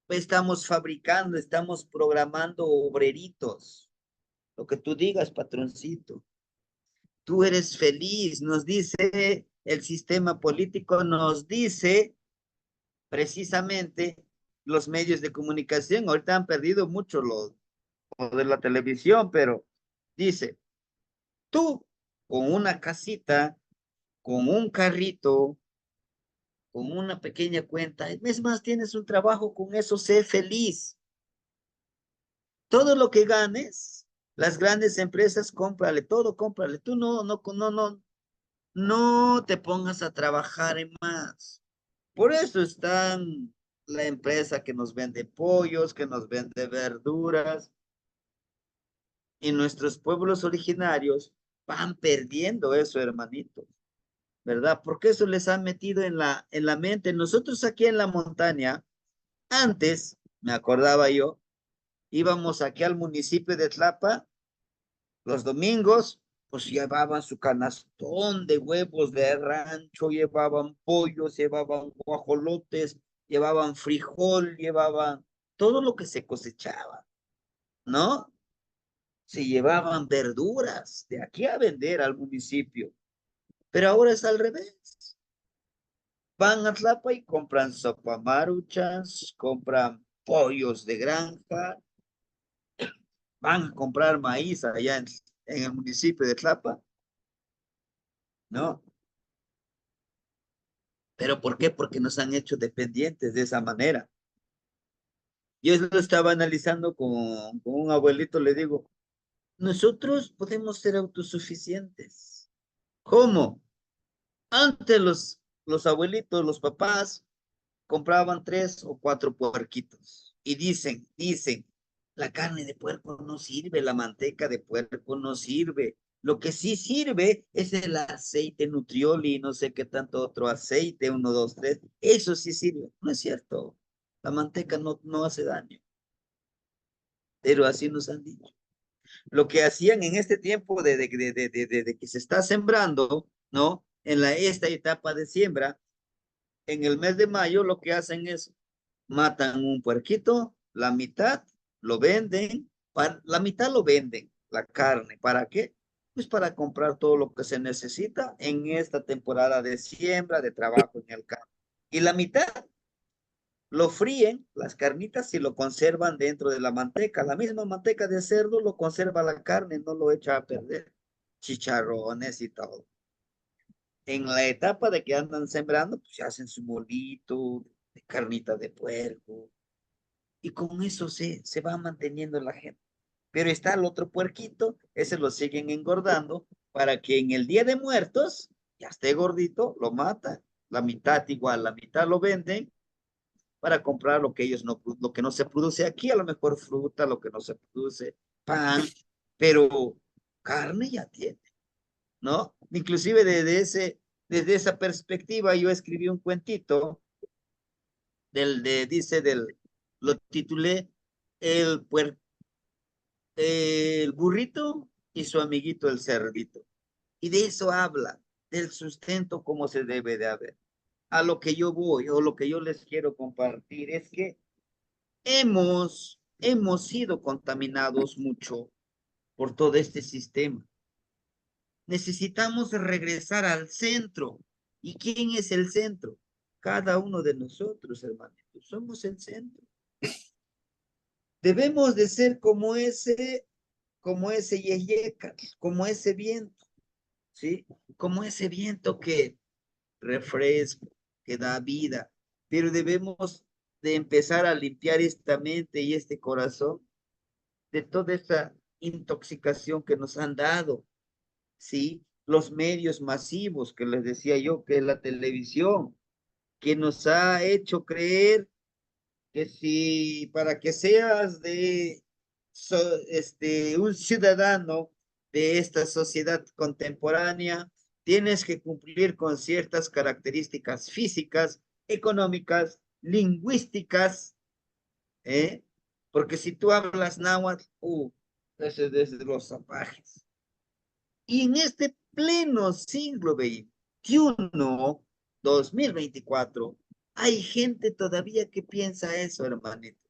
Estamos fabricando, estamos programando obreritos. Lo que tú digas, patroncito. Tú eres feliz, nos dice el sistema político, nos dice precisamente los medios de comunicación. Ahorita han perdido mucho lo de la televisión, pero dice, tú con una casita, con un carrito, con una pequeña cuenta, es más, tienes un trabajo, con eso sé feliz. Todo lo que ganes, las grandes empresas, cómprale, todo cómprale. Tú no te pongas a trabajar en más. Por eso están la empresa que nos vende pollos, que nos vende verduras, y nuestros pueblos originarios van perdiendo eso, hermanitos, ¿verdad? Porque eso les ha metido en la mente. Nosotros aquí en la montaña, antes, me acordaba yo, íbamos aquí al municipio de Tlapa, los domingos, pues llevaban su canastón de huevos de rancho, llevaban pollos, llevaban guajolotes, llevaban frijol, llevaban todo lo que se cosechaba, ¿no? Se llevaban verduras de aquí a vender al municipio, pero ahora es al revés. Van a Tlapa y compran sopa maruchas, compran pollos de granja, van a comprar maíz allá en el municipio de Tlapa, ¿no? ¿Pero por qué? Porque nos han hecho dependientes de esa manera. Yo lo estaba analizando con un abuelito, le digo, nosotros podemos ser autosuficientes. ¿Cómo? Antes los abuelitos, los papás, compraban 3 o 4 puerquitos. Y dicen, la carne de puerco no sirve, la manteca de puerco no sirve. Lo que sí sirve es el aceite Nutrioli, no sé qué tanto otro aceite, 1, 2, 3. Eso sí sirve. No es cierto. La manteca no hace daño. Pero así nos han dicho. Lo que hacían en este tiempo de que se está sembrando, ¿no? En esta etapa de siembra, en el mes de mayo lo que hacen es matan un puerquito, la mitad lo venden, la mitad lo venden, la carne. ¿Para qué? Pues para comprar todo lo que se necesita en esta temporada de siembra, de trabajo en el campo. Y la mitad lo fríen, las carnitas, y lo conservan dentro de la manteca. La misma manteca de cerdo lo conserva la carne, no lo echa a perder. Chicharrones y todo. En la etapa de que andan sembrando, pues se hacen su molito de carnita de puerco. Y con eso se va manteniendo la gente. Pero está el otro puerquito, ese lo siguen engordando para que en el Día de Muertos, ya esté gordito, lo matan. La mitad igual, la mitad lo venden para comprar lo que ellos no, lo que no se produce aquí, a lo mejor fruta, lo que no se produce, pan, pero carne ya tiene, ¿no? Inclusive desde esa perspectiva yo escribí un cuentito lo titulé el, el burrito y su amiguito el cerdito. Y de eso habla, del sustento como se debe de haber. A lo que yo voy o lo que yo les quiero compartir es que hemos sido contaminados mucho por todo este sistema. Necesitamos regresar al centro. ¿Y quién es el centro? Cada uno de nosotros, hermanitos, somos el centro. Debemos de ser como ese yeyeca, como ese viento, ¿sí? Como ese viento que refresca, que da vida, pero debemos de empezar a limpiar esta mente y este corazón de toda esta intoxicación que nos han dado, ¿sí? Los medios masivos, que les decía yo, que es la televisión, que nos ha hecho creer que si para que seas un ciudadano de esta sociedad contemporánea, tienes que cumplir con ciertas características físicas, económicas, lingüísticas, ¿eh? Porque si tú hablas náhuatl, ese es desde los zapajes. Y en este pleno siglo XXI, 2024, hay gente todavía que piensa eso, hermanito.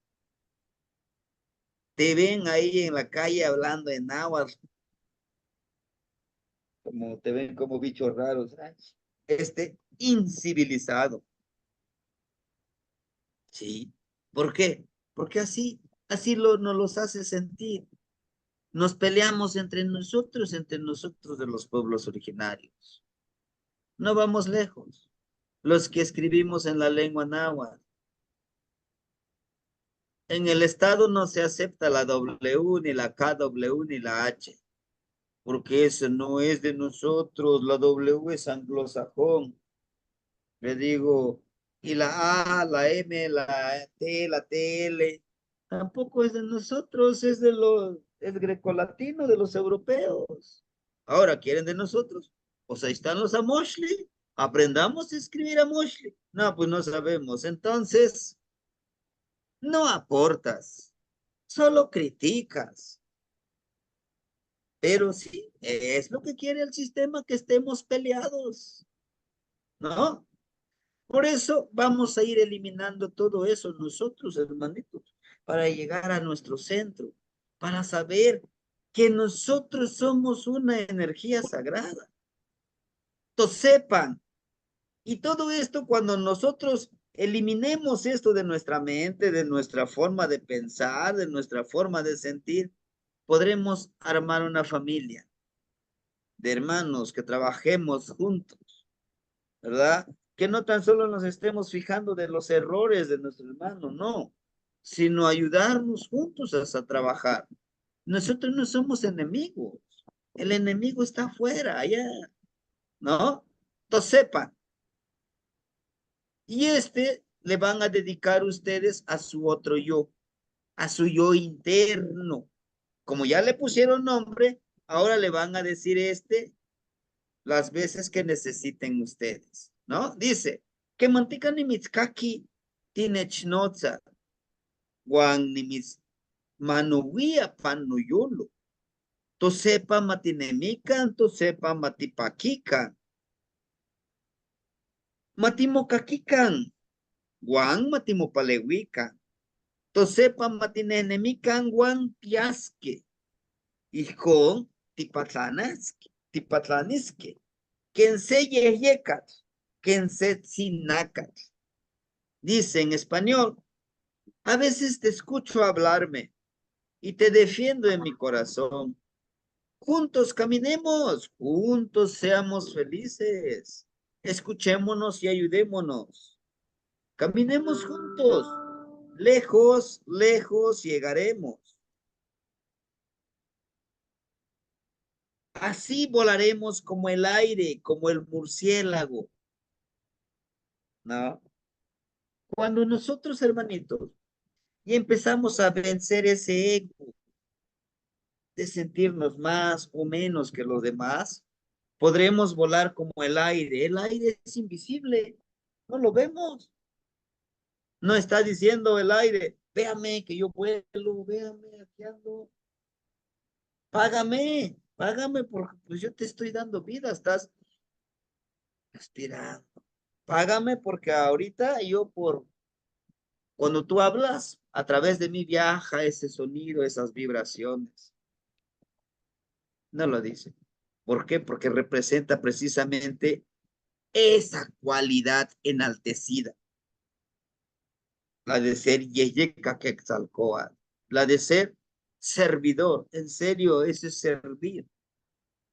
Te ven ahí en la calle hablando en náhuatl, como te ven como bichos raros, incivilizado. Sí. ¿Por qué? Porque así nos los hace sentir. Nos peleamos entre nosotros de los pueblos originarios. No vamos lejos. Los que escribimos en la lengua náhuatl. En el Estado no se acepta la W, ni la KW, ni la H, porque eso no es de nosotros. La W es anglosajón. Le digo, y la A, la M, la T, la TL, tampoco es de nosotros, es grecolatino, de los europeos. Ahora quieren de nosotros. Pues ahí están los amoshli. Aprendamos a escribir amoshli. No, pues no sabemos. Entonces, no aportas, solo criticas. Pero sí, es lo que quiere el sistema, que estemos peleados, ¿no? Por eso vamos a ir eliminando todo eso nosotros, hermanitos, para llegar a nuestro centro, para saber que nosotros somos una energía sagrada. Entonces sepan, y todo esto cuando nosotros eliminemos esto de nuestra mente, de nuestra forma de pensar, de nuestra forma de sentir, podremos armar una familia de hermanos que trabajemos juntos, ¿verdad? Que no tan solo nos estemos fijando de los errores de nuestro hermano, no, sino ayudarnos juntos a trabajar. Nosotros no somos enemigos, el enemigo está afuera, allá, ¿no? Entonces sepan, y le van a dedicar ustedes a su otro yo, a su yo interno. Como ya le pusieron nombre, ahora le van a decir las veces que necesiten ustedes, ¿no? Dice, que mantika nimitskaki tinechnotza, guan nimitz manuia panuyolo, to sepa matinemikan, to sepa matipakikan, matimokakikan, guan matimopalewikan, to sepa matinenemikan, guan piaske, ijkon tipatlaniske, quien se yeyekat, quien se sinakat. Dice en español, a veces te escucho hablarme y te defiendo en mi corazón. Juntos caminemos, juntos seamos felices. Escuchémonos y ayudémonos. Caminemos juntos. Lejos, lejos llegaremos. Así volaremos como el aire, como el murciélago. ¿No? Cuando nosotros, hermanitos, y empezamos a vencer ese ego de sentirnos más o menos que los demás, podremos volar como el aire. El aire es invisible, no lo vemos. No está diciendo el aire, véame que yo vuelo, véame, aquí ando. Págame porque pues yo te estoy dando vida, estás respirando. Págame porque ahorita cuando tú hablas, a través de mí viaja ese sonido, esas vibraciones. No lo dice. ¿Por qué? Porque representa precisamente esa cualidad enaltecida. La de ser Yeyeka Quetzalcóatl, la de ser servidor. En serio, ese es servir,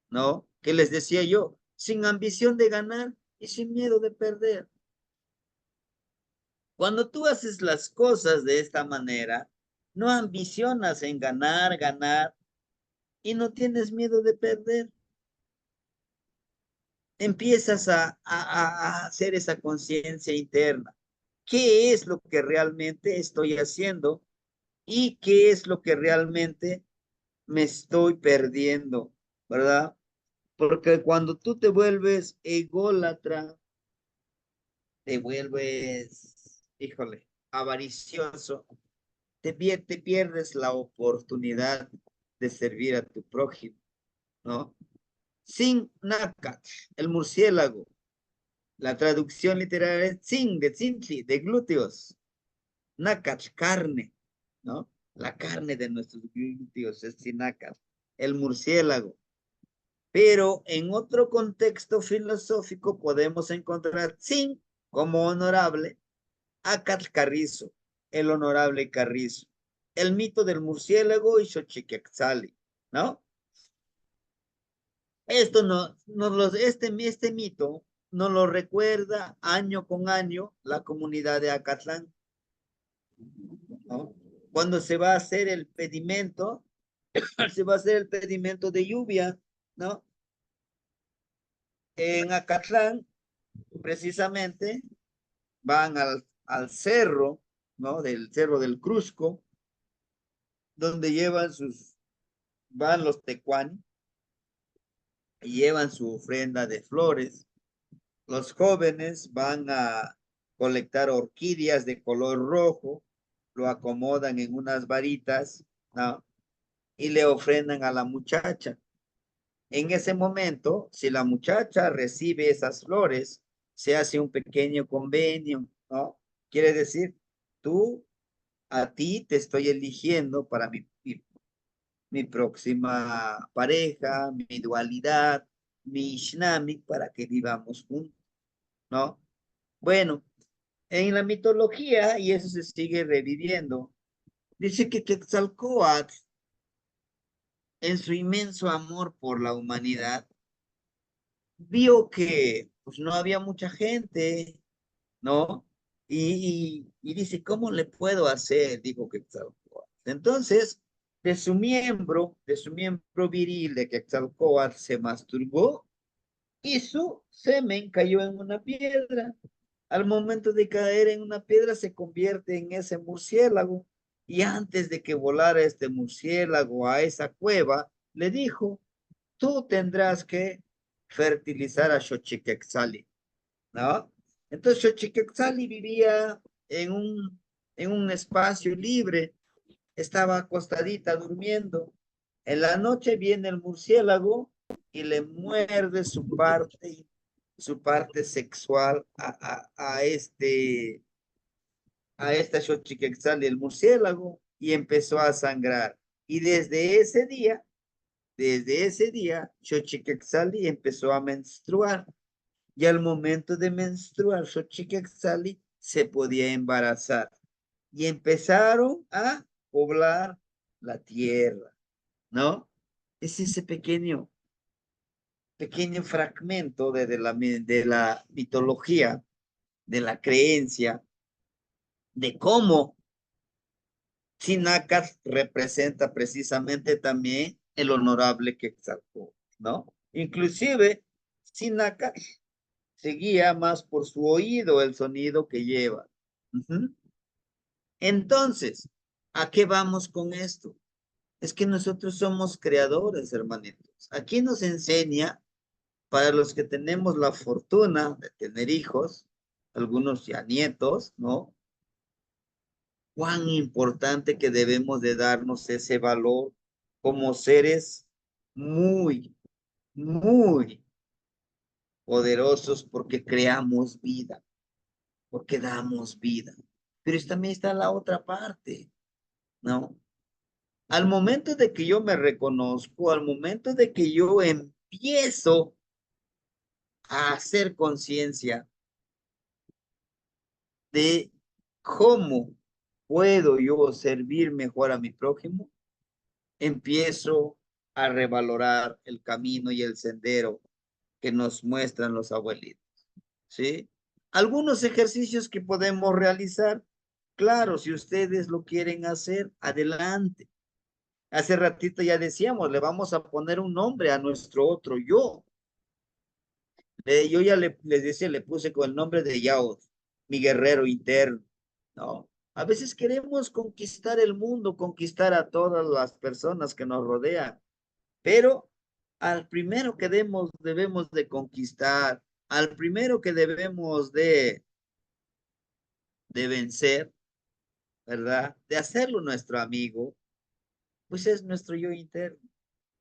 ¿no? Que les decía yo, sin ambición de ganar y sin miedo de perder. Cuando tú haces las cosas de esta manera, no ambicionas en ganar y no tienes miedo de perder. Empiezas a hacer esa conciencia interna. ¿Qué es lo que realmente estoy haciendo? ¿Y qué es lo que realmente me estoy perdiendo? ¿Verdad? Porque cuando tú te vuelves ególatra, te vuelves, híjole, avaricioso, te pierdes la oportunidad de servir a tu prójimo, ¿no? Sin nakat, el murciélago. La traducción literal es tzin, de tzintli, de glúteos. Nakat, carne, ¿no? La carne de nuestros glúteos es sinakat, el murciélago. Pero en otro contexto filosófico podemos encontrar tzin como honorable, akat carrizo, el honorable carrizo. El mito del murciélago y Xochiquetzali, ¿no? Esto este mito nos lo recuerda año con año la comunidad de Acatlán, ¿no? Cuando se va a hacer el pedimento, se va a hacer el pedimento de lluvia, ¿no? En Acatlán, precisamente, van al cerro, ¿no? Del cerro del Cruzco, donde van los tecuani, y llevan su ofrenda de flores. Los jóvenes van a colectar orquídeas de color rojo, lo acomodan en unas varitas, ¿no? Y le ofrendan a la muchacha. En ese momento, si la muchacha recibe esas flores, se hace un pequeño convenio, ¿no? Quiere decir, a ti te estoy eligiendo para mi próxima pareja, mi dualidad, mi Ishnami, para que vivamos juntos, ¿no? Bueno, en la mitología, y eso se sigue reviviendo, dice que Quetzalcóatl en su inmenso amor por la humanidad, vio que pues no había mucha gente, ¿no? Y dice, ¿cómo le puedo hacer? Dijo Quetzalcóatl. Entonces, de su miembro viril de Quetzalcóatl se masturbó y su semen cayó en una piedra. Al momento de caer en una piedra se convierte en ese murciélago. Y antes de que volara este murciélago a esa cueva, le dijo, tú tendrás que fertilizar a Xochiquetzali, ¿no? Entonces Xochiquetzali vivía en un espacio libre, estaba acostadita durmiendo. En la noche viene el murciélago y le muerde su parte sexual a esta Xochiquetzali, el murciélago, y empezó a sangrar. Y desde ese día, Xochiquetzali empezó a menstruar. Y al momento de menstruar, Xochiquetzali se podía embarazar. Y empezaron a poblar la tierra, ¿no? Es ese pequeño fragmento de la mitología, de la creencia, de cómo Sinacar representa precisamente también el honorable Quetzalcóatl, ¿no? Inclusive, Sinacar seguía más por su oído el sonido que lleva. Ujú. Entonces, ¿a qué vamos con esto? Es que nosotros somos creadores, hermanitos. Aquí nos enseña, para los que tenemos la fortuna de tener hijos, algunos ya nietos, ¿no? Cuán importante que debemos de darnos ese valor como seres muy, muy poderosos porque creamos vida, porque damos vida. Pero también está la otra parte, ¿no? Al momento de que yo me reconozco, al momento de que yo empiezo a hacer conciencia de cómo puedo yo servir mejor a mi prójimo, empiezo a revalorar el camino y el sendero que nos muestran los abuelitos, ¿sí? Algunos ejercicios que podemos realizar, claro, si ustedes lo quieren hacer, adelante. Hace ratito ya decíamos, le vamos a poner un nombre a nuestro otro yo. Yo ya les decía, le puse con el nombre de Yao, mi guerrero interno, ¿no? A veces queremos conquistar el mundo, conquistar a todas las personas que nos rodean, pero al primero que debemos de conquistar, al primero que debemos de vencer, ¿verdad? De hacerlo nuestro amigo, pues es nuestro yo interno.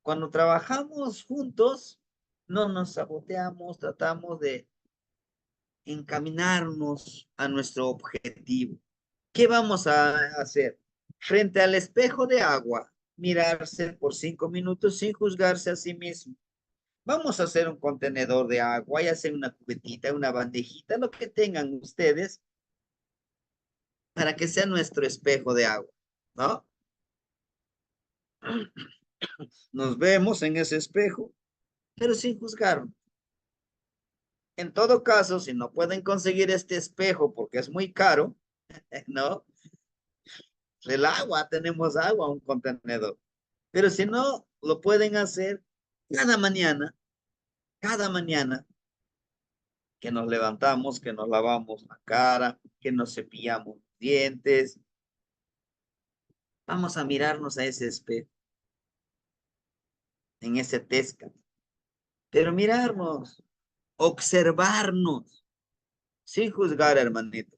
Cuando trabajamos juntos, no nos saboteamos, tratamos de encaminarnos a nuestro objetivo. ¿Qué vamos a hacer? Frente al espejo de agua, mirarse por 5 minutos sin juzgarse a sí mismo. Vamos a hacer un contenedor de agua, ya sea una cubetita, una bandejita, lo que tengan ustedes, para que sea nuestro espejo de agua, ¿no? Nos vemos en ese espejo, pero sin juzgarnos. En todo caso, si no pueden conseguir este espejo porque es muy caro, ¿no? El agua, tenemos agua, un contenedor. Pero si no, lo pueden hacer cada mañana que nos levantamos, que nos lavamos la cara, que nos cepillamos los dientes. Vamos a mirarnos a ese espejo, en ese tesca. Pero mirarnos, observarnos, sin juzgar, hermanito,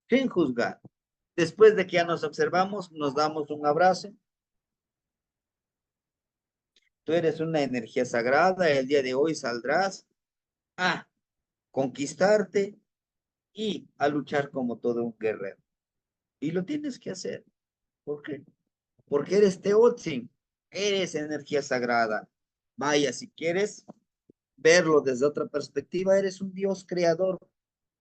sin juzgar. Después de que ya nos observamos, nos damos un abrazo. Tú eres una energía sagrada, el día de hoy saldrás a conquistarte y a luchar como todo un guerrero. Y lo tienes que hacer. ¿Por qué? Porque eres Teotzin, eres energía sagrada. Vaya, si quieres verlo desde otra perspectiva, eres un Dios creador,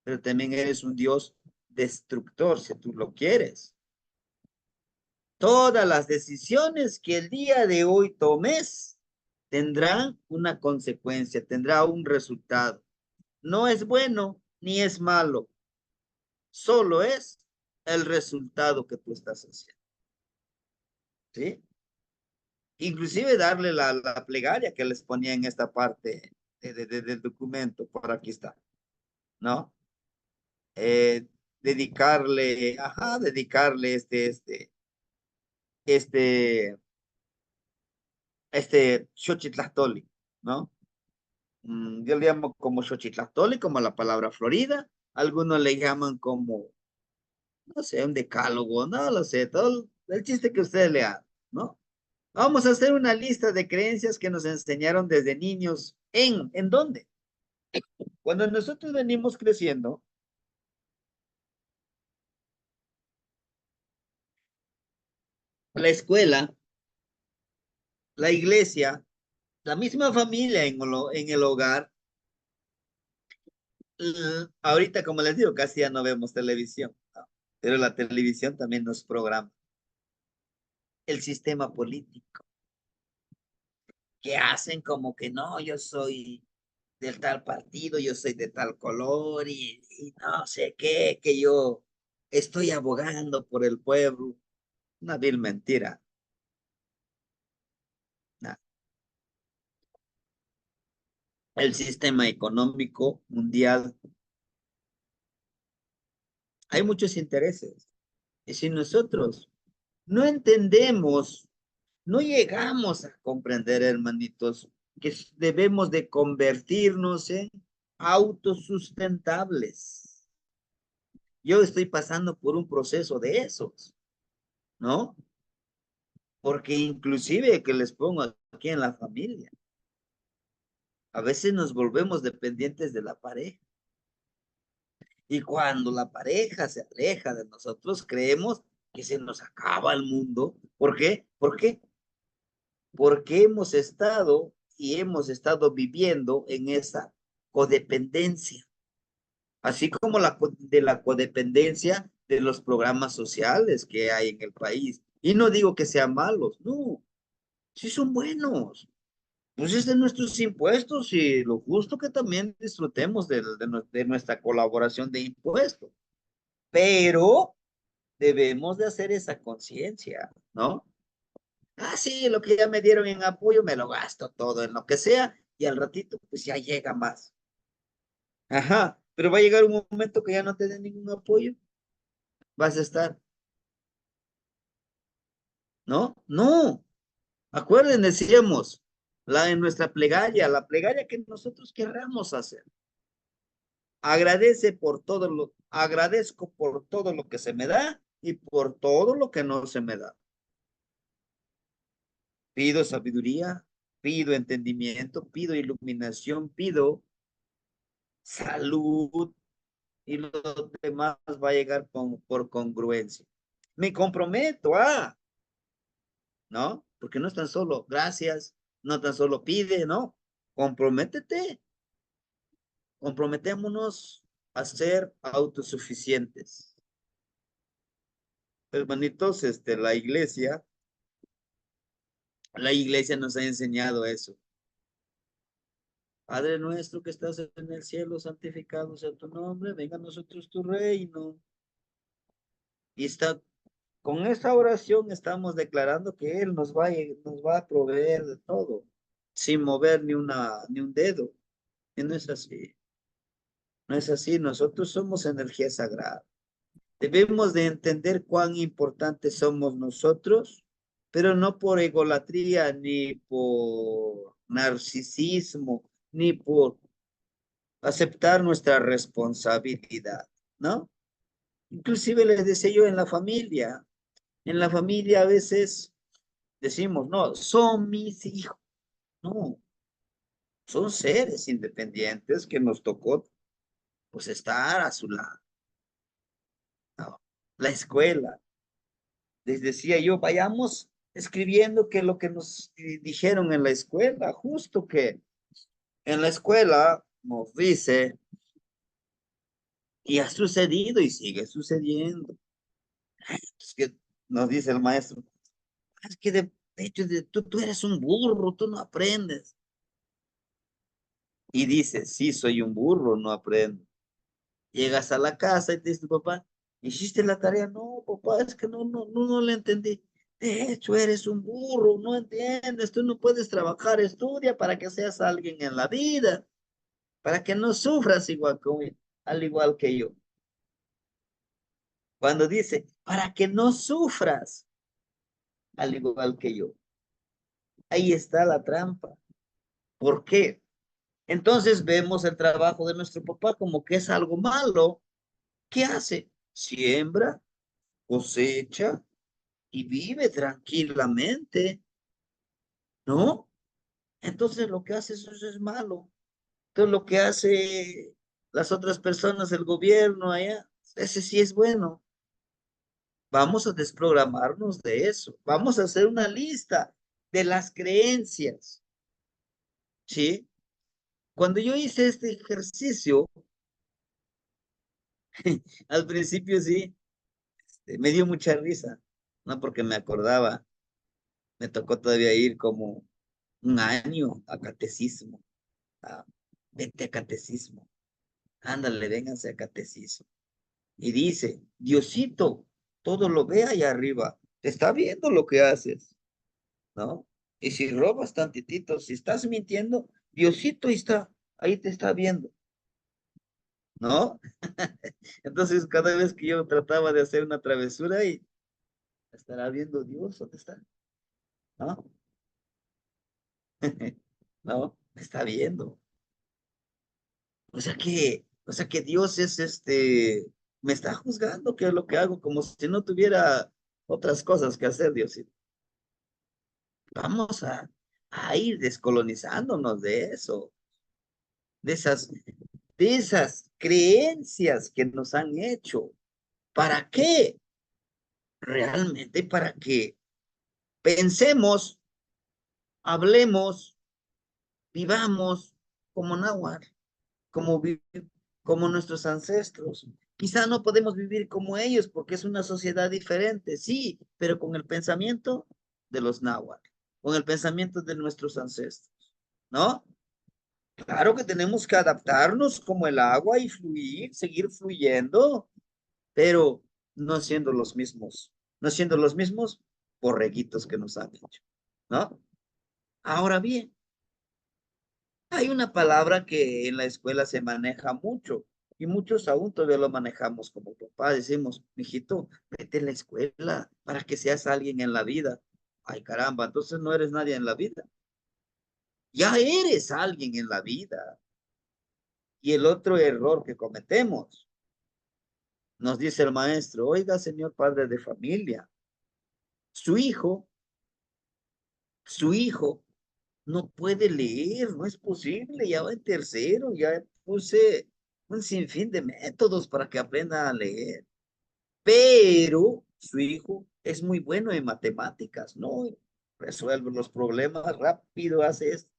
pero también eres un Dios destructor, si tú lo quieres. Todas las decisiones que el día de hoy tomes tendrán una consecuencia, tendrá un resultado. No es bueno ni es malo, solo es el resultado que tú estás haciendo. ¿Sí? Inclusive darle la plegaria que les ponía en esta parte del documento, por aquí está, ¿no? Dedicarle Xochitlactoli, ¿no? Yo le llamo como Xochitlactoli, como la palabra Florida, algunos le llaman como, no sé, un decálogo, no lo sé, todo el chiste que ustedes le hagan, ¿no? Vamos a hacer una lista de creencias que nos enseñaron desde niños. ¿En dónde? Cuando nosotros venimos creciendo, la escuela, la iglesia, la misma familia en el hogar, ahorita como les digo, casi ya no vemos televisión, ¿no? Pero la televisión también nos programa. El sistema político, que hacen como que no, yo soy del tal partido, yo soy de tal color y no sé qué, que yo estoy abogando por el pueblo. Una vil mentira. Nah. El sistema económico mundial, hay muchos intereses. Y si nosotros no entendemos, no llegamos a comprender, hermanitos, que debemos de convertirnos en autosustentables. Yo estoy pasando por un proceso de esos, ¿no? Porque inclusive que les pongo aquí en la familia, a veces nos volvemos dependientes de la pareja. Y cuando la pareja se aleja de nosotros, creemos que se nos acaba el mundo. ¿Por qué? ¿Por qué? Porque hemos estado viviendo en esa codependencia, así como de la codependencia de los programas sociales que hay en el país. Y no digo que sean malos, no, sí son buenos. Pues es de nuestros impuestos y lo justo que también disfrutemos de nuestra colaboración de impuestos. Pero debemos de hacer esa conciencia, ¿no? Ah, sí, lo que ya me dieron en apoyo me lo gasto todo en lo que sea y al ratito pues ya llega más. Ajá, pero va a llegar un momento que ya no te den ningún apoyo. Vas a estar, ¿no? No, acuerden, decíamos, en nuestra plegaria, la plegaria que nosotros querramos hacer. Agradezco por todo lo que se me da y por todo lo que no se me da. Pido sabiduría, pido entendimiento, pido iluminación, pido salud y lo demás va a llegar por congruencia. Me comprometo ¿no? Porque no es tan solo gracias, no tan solo pide, ¿no? Comprométete, comprometémonos a ser autosuficientes. Hermanitos, la iglesia nos ha enseñado eso. Padre nuestro que estás en el cielo, santificado sea tu nombre, venga a nosotros tu reino. Y con esta oración estamos declarando que Él nos va a proveer de todo, sin mover ni un dedo. Y no es así. No es así. Nosotros somos energía sagrada. Debemos de entender cuán importantes somos nosotros, pero no por egolatría, ni por narcisismo, ni por aceptar nuestra responsabilidad, ¿no? Inclusive les decía yo en la familia a veces decimos, no, son mis hijos, no, son seres independientes que nos tocó pues estar a su lado. No, la escuela, les decía yo, vayamos escribiendo que lo que nos dijeron en la escuela, justo que en la escuela nos dice, y ha sucedido y sigue sucediendo. Es que nos dice el maestro, Es que de hecho tú eres un burro, tú no aprendes. Y dices, sí, soy un burro, no aprendo. Llegas a la casa y te dice, papá, ¿hiciste la tarea? No, papá, es que no le entendí. De hecho, eres un burro, no entiendes, tú no puedes trabajar, estudia para que seas alguien en la vida, para que no sufras al igual que yo. Cuando dice, para que no sufras, al igual que yo. Ahí está la trampa. ¿Por qué? Entonces vemos el trabajo de nuestro papá como que es algo malo. ¿Qué hace? Siembra, cosecha y vive tranquilamente, ¿no? Entonces lo que hace eso es malo. Entonces lo que hace las otras personas, el gobierno allá, ese sí es bueno. Vamos a desprogramarnos de eso. Vamos a hacer una lista de las creencias, ¿sí? Cuando yo hice este ejercicio, al principio sí, me dio mucha risa, ¿no? Porque me acordaba, me tocó todavía ir como un año a catecismo, a, vete a catecismo, ándale, vénganse a catecismo. Y dice, Diosito, todo lo ve allá arriba, te está viendo lo que haces, ¿no? Y si robas tantitito, si estás mintiendo, Diosito ahí te está viendo, ¿no? Entonces, cada vez que yo trataba de hacer una travesura y estará viendo Dios, ¿dónde está? ¿No? No, me está viendo. O sea que Dios me está juzgando que es lo que hago, como si no tuviera otras cosas que hacer, Dios. Vamos a ir descolonizándonos de eso, de esas creencias que nos han hecho. ¿Para qué? Realmente para que pensemos, hablemos, vivamos como náhuatl, como, como nuestros ancestros. Quizá no podemos vivir como ellos porque es una sociedad diferente, sí, pero con el pensamiento de los náhuatl, con el pensamiento de nuestros ancestros, ¿no? Claro que tenemos que adaptarnos como el agua y fluir, seguir fluyendo, pero no siendo los mismos, no siendo los mismos borreguitos que nos han hecho, ¿no? Ahora bien, hay una palabra que en la escuela se maneja mucho y muchos aún todavía lo manejamos como papá. Decimos, mijito, vete a la escuela para que seas alguien en la vida. Ay, caramba, entonces no eres nadie en la vida. Ya eres alguien en la vida. Y el otro error que cometemos, nos dice el maestro, oiga, señor padre de familia, su hijo, su hijo no puede leer, no es posible, ya va en tercero, ya puse un sinfín de métodos para que aprenda a leer, pero su hijo es muy bueno en matemáticas, ¿no? Resuelve los problemas rápido, hace esto,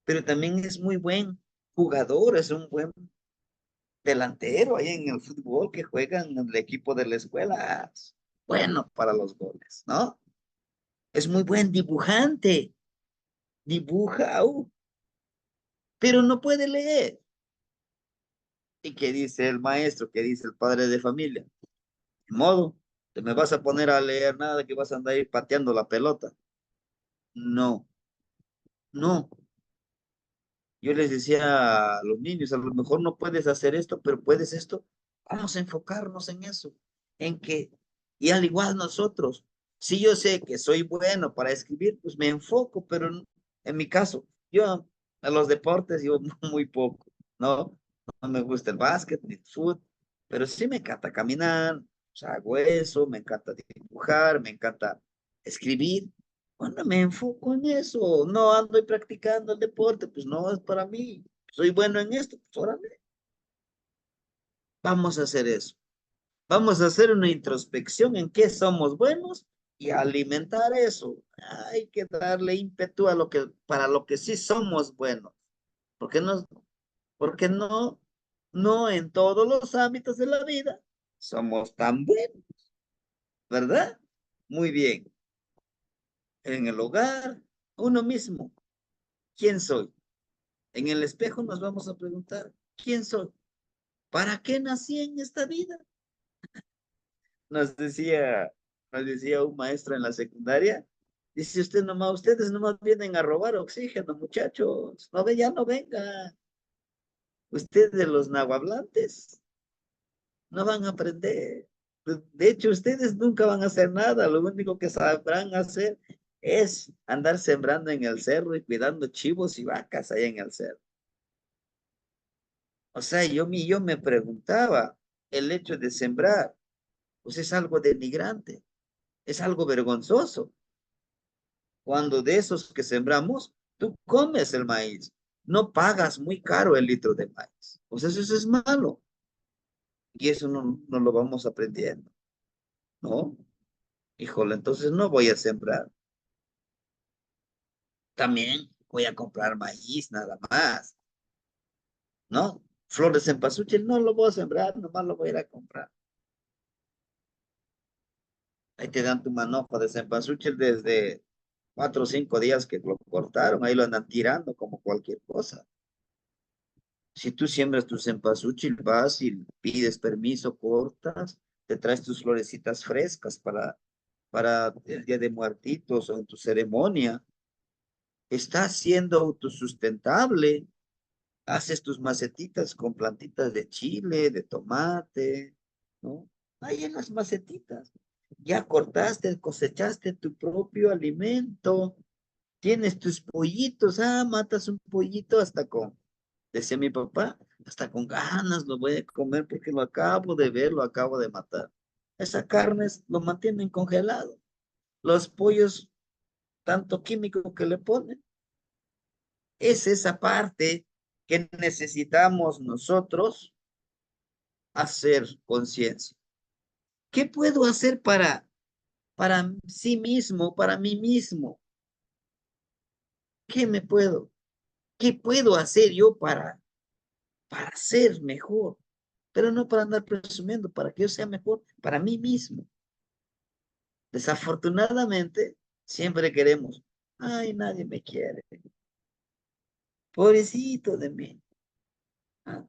pero también es muy buen jugador, es un buen delantero ahí en el fútbol que juegan en el equipo de la escuela, bueno para los goles, ¿no? Es muy buen dibujante, dibuja, pero no puede leer. ¿Y qué dice el maestro? ¿Qué dice el padre de familia? De modo, te me vas a poner a leer nada que vas a andar ahí pateando la pelota. No, no. Yo les decía a los niños, a lo mejor no puedes hacer esto, pero puedes esto. Vamos a enfocarnos en eso, en que, y al igual nosotros, si yo sé que soy bueno para escribir, pues me enfoco, pero en mi caso, yo a los deportes yo muy poco, ¿no? No me gusta el básquet ni el fútbol, pero sí me encanta caminar, o sea, hago eso, me encanta dibujar, me encanta escribir. Cuando me enfoco en eso, no ando practicando el deporte, pues no es para mí. Soy bueno en esto, pues órale. Vamos a hacer eso. Vamos a hacer una introspección en qué somos buenos y alimentar eso. Hay que darle ímpetu a para lo que sí somos buenos. Porque no, porque no en todos los ámbitos de la vida somos tan buenos, ¿verdad? Muy bien. en el hogar, uno mismo. ¿Quién soy? En el espejo nos vamos a preguntar, ¿quién soy? ¿Para qué nací en esta vida? Nos decía, nos decía un maestro en la secundaria, dice ustedes nomás vienen a robar oxígeno, muchachos. No ve, ya no vengan. Ustedes los nahuablantes no van a aprender. De hecho, ustedes nunca van a hacer nada. Lo único que sabrán hacer es andar sembrando en el cerro y cuidando chivos y vacas ahí en el cerro. O sea, yo me preguntaba, el hecho de sembrar, pues es algo denigrante, es algo vergonzoso. Cuando de esos que sembramos, tú comes el maíz, no pagas muy caro el litro de maíz. Pues eso es malo. Y eso no lo vamos aprendiendo, ¿no? Híjole, entonces no voy a sembrar. También voy a comprar maíz nada más, ¿no? Flores en cempasúchil no lo voy a sembrar, nomás lo voy a ir a comprar. Ahí te dan tu manojo de cempasúchil desde 4 o 5 días que lo cortaron, ahí lo andan tirando como cualquier cosa. Si tú siembras tu cempasúchil, vas y pides permiso, cortas, te traes tus florecitas frescas para el Día de Muertitos o en tu ceremonia. Estás siendo autosustentable. Haces tus macetitas con plantitas de chile, de tomate, ¿no? Ahí en las macetitas. Ya cortaste, cosechaste tu propio alimento. Tienes tus pollitos. Matas un pollito hasta con, decía mi papá, hasta con ganas lo voy a comer porque lo acabo de ver, lo acabo de matar. Esa carne lo mantienen congelado. Los pollos, tanto químico que le ponen. Es esa parte que necesitamos nosotros hacer conciencia. ¿Qué puedo hacer para sí mismo, para mí mismo? ¿Qué me puedo? ¿Qué puedo hacer yo para ser mejor? Pero no para andar presumiendo, para que yo sea mejor para mí mismo. Desafortunadamente, siempre queremos, ay, nadie me quiere. Pobrecito de mí. Ah,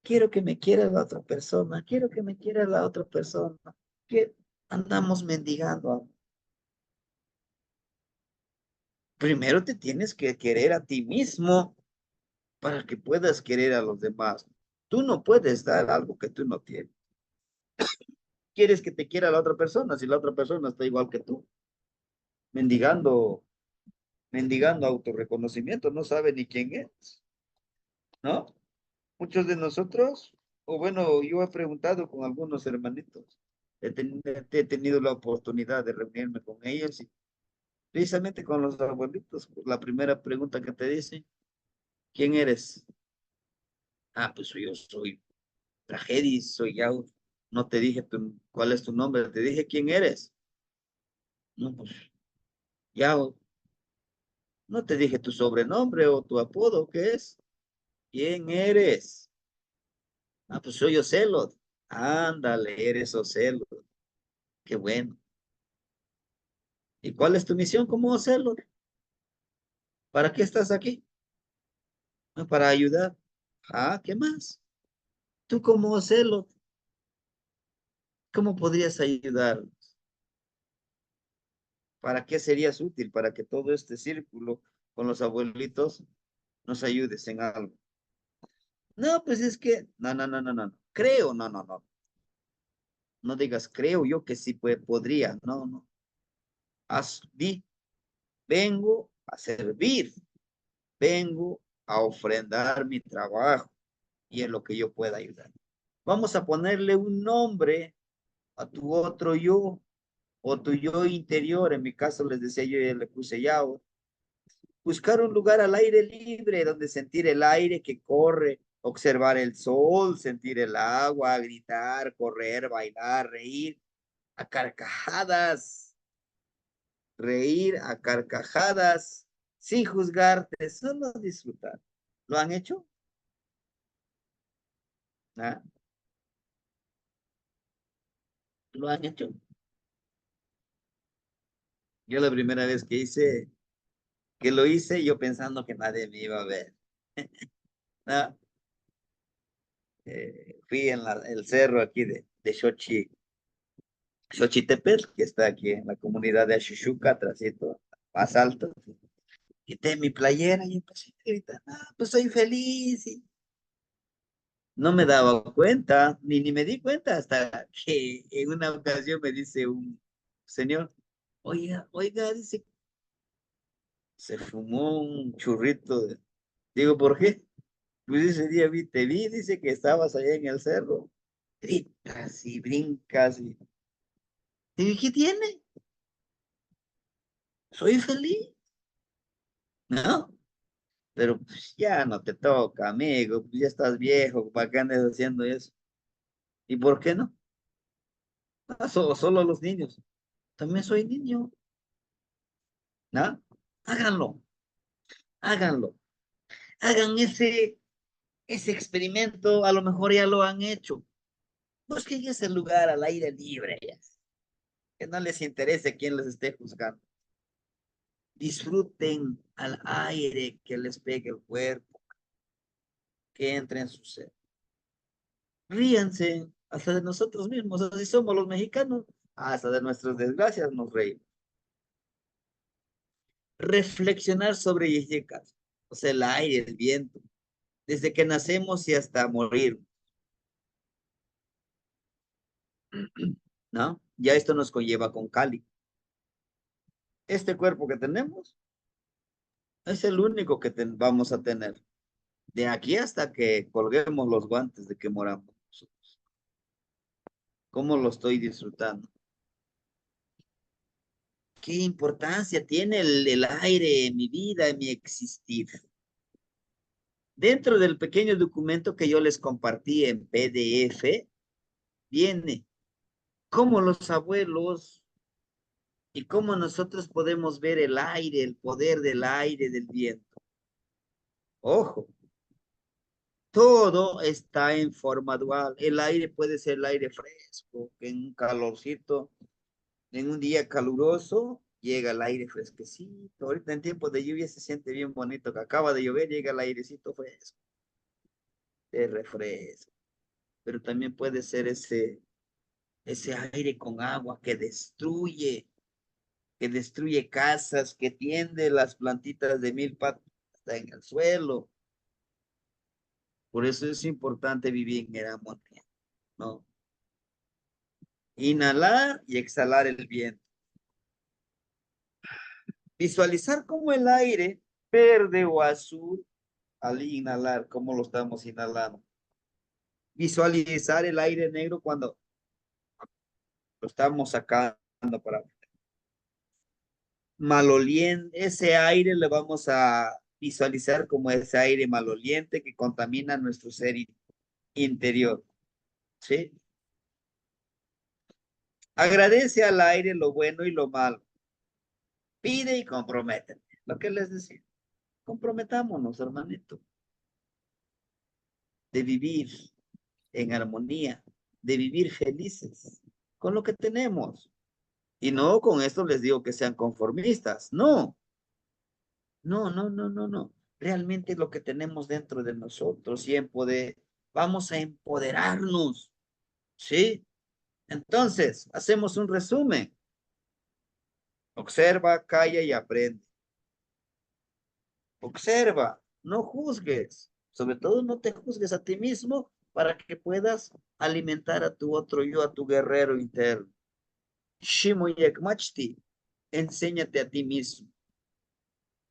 quiero que me quiera la otra persona, quiero que me quiera la otra persona. Que andamos mendigando. Primero te tienes que querer a ti mismo para que puedas querer a los demás. Tú no puedes dar algo que tú no tienes. Quieres que te quiera la otra persona si la otra persona está igual que tú, mendigando, mendigando autorreconocimiento, no sabe ni quién es, ¿no? Muchos de nosotros, o bueno, yo he preguntado con algunos hermanitos, he tenido la oportunidad de reunirme con ellos y precisamente con los abuelitos, la primera pregunta que te dicen, ¿quién eres? Pues yo soy Tragedis, soy Yao. No te dije cuál es tu nombre, te dije quién eres. No, pues Yao. No te dije tu sobrenombre o tu apodo, ¿qué es? ¿Quién eres? Pues soy Ocelot. Ándale, eres Ocelot. Qué bueno. ¿Y cuál es tu misión como Ocelot? ¿Para qué estás aquí? Para ayudar. ¿Qué más? Tú como Ocelot, ¿cómo podrías ayudar? ¿Para qué serías útil? Para que todo este círculo con los abuelitos nos ayudes en algo. No, pues es que, no. Creo, no. No digas, creo yo que sí podría. No. Di, vengo a servir, vengo a ofrendar mi trabajo y en lo que yo pueda ayudar. Vamos a ponerle un nombre a tu otro yo o tu yo interior. En mi caso les decía yo, ya le puse Yao. Buscar un lugar al aire libre donde sentir el aire que corre, observar el sol, sentir el agua, gritar, correr, bailar, a carcajadas, reír a carcajadas, sin juzgarte, solo disfrutar. ¿Lo han hecho? ¿Ah? ¿Lo han hecho? Yo la primera vez que lo hice, yo pensando que nadie me iba a ver. ¿No? Fui en el cerro aquí de Xochitepetl, que está aquí en la comunidad de Axuxuca, atrásito, más alto. Quité mi playera y empecé a gritar, "Ah, pues soy feliz". Y no me daba cuenta, ni me di cuenta hasta que en una ocasión me dice un señor, oiga, dice, se fumó un churrito. Digo, ¿por qué? Pues ese día te vi, dice que estabas allá en el cerro. Gritas y brincas. Y dije, ¿qué tiene? Soy feliz, ¿no? Pero pues, ya no te toca, amigo, pues ya estás viejo, ¿para qué andes haciendo eso? ¿Y por qué no? Ah, solo los niños. También soy niño, ¿no? Háganlo, háganlo. Hagan ese experimento, a lo mejor ya lo han hecho. Busquen ese lugar al aire libre, ya. Que no les interese quién les esté juzgando. Disfruten al aire que les pegue el cuerpo, que entre en su ser. Ríanse hasta de nosotros mismos, así somos los mexicanos, hasta de nuestras desgracias nos reímos. Reflexionar sobre Yeyecas, o sea, el aire, el viento, desde que nacemos y hasta morir, ¿no? Ya esto nos conlleva con Cali. Este cuerpo que tenemos es el único que vamos a tener. De aquí hasta que colguemos los guantes de que moramos. ¿Cómo lo estoy disfrutando? ¿Qué importancia tiene el aire en mi vida, en mi existir? Dentro del pequeño documento que yo les compartí en PDF, viene cómo los abuelos y cómo nosotros podemos ver el aire, el poder del aire, del viento. Ojo, todo está en forma dual. El aire puede ser el aire fresco, en un calorcito, en un día caluroso, llega el aire fresquecito. Ahorita en tiempos de lluvia se siente bien bonito, que acaba de llover, llega el airecito fresco, te refresca. Pero también puede ser ese aire con agua que destruye casas, que tiende las plantitas de milpa hasta en el suelo. Por eso es importante vivir en armonía, ¿no? Inhalar y exhalar el viento. Visualizar cómo el aire verde o azul al inhalar, cómo lo estamos inhalando. Visualizar el aire negro cuando lo estamos sacando para maloliente. Ese aire le vamos a visualizar como ese aire maloliente que contamina nuestro ser interior. ¿Sí? Agradece al aire lo bueno y lo malo. Pide y comprométete. Lo que les decía. Comprometámonos, hermanito, de vivir en armonía, de vivir felices con lo que tenemos. Y no con esto les digo que sean conformistas. No, no, no, no, no, no. Realmente lo que tenemos dentro de nosotros y vamos a empoderarnos. ¿Sí? Entonces, hacemos un resumen. Observa, calla y aprende. Observa, no juzgues. Sobre todo no te juzgues a ti mismo para que puedas alimentar a tu otro yo, a tu guerrero interno. Shimoyekmachti, enséñate a ti mismo.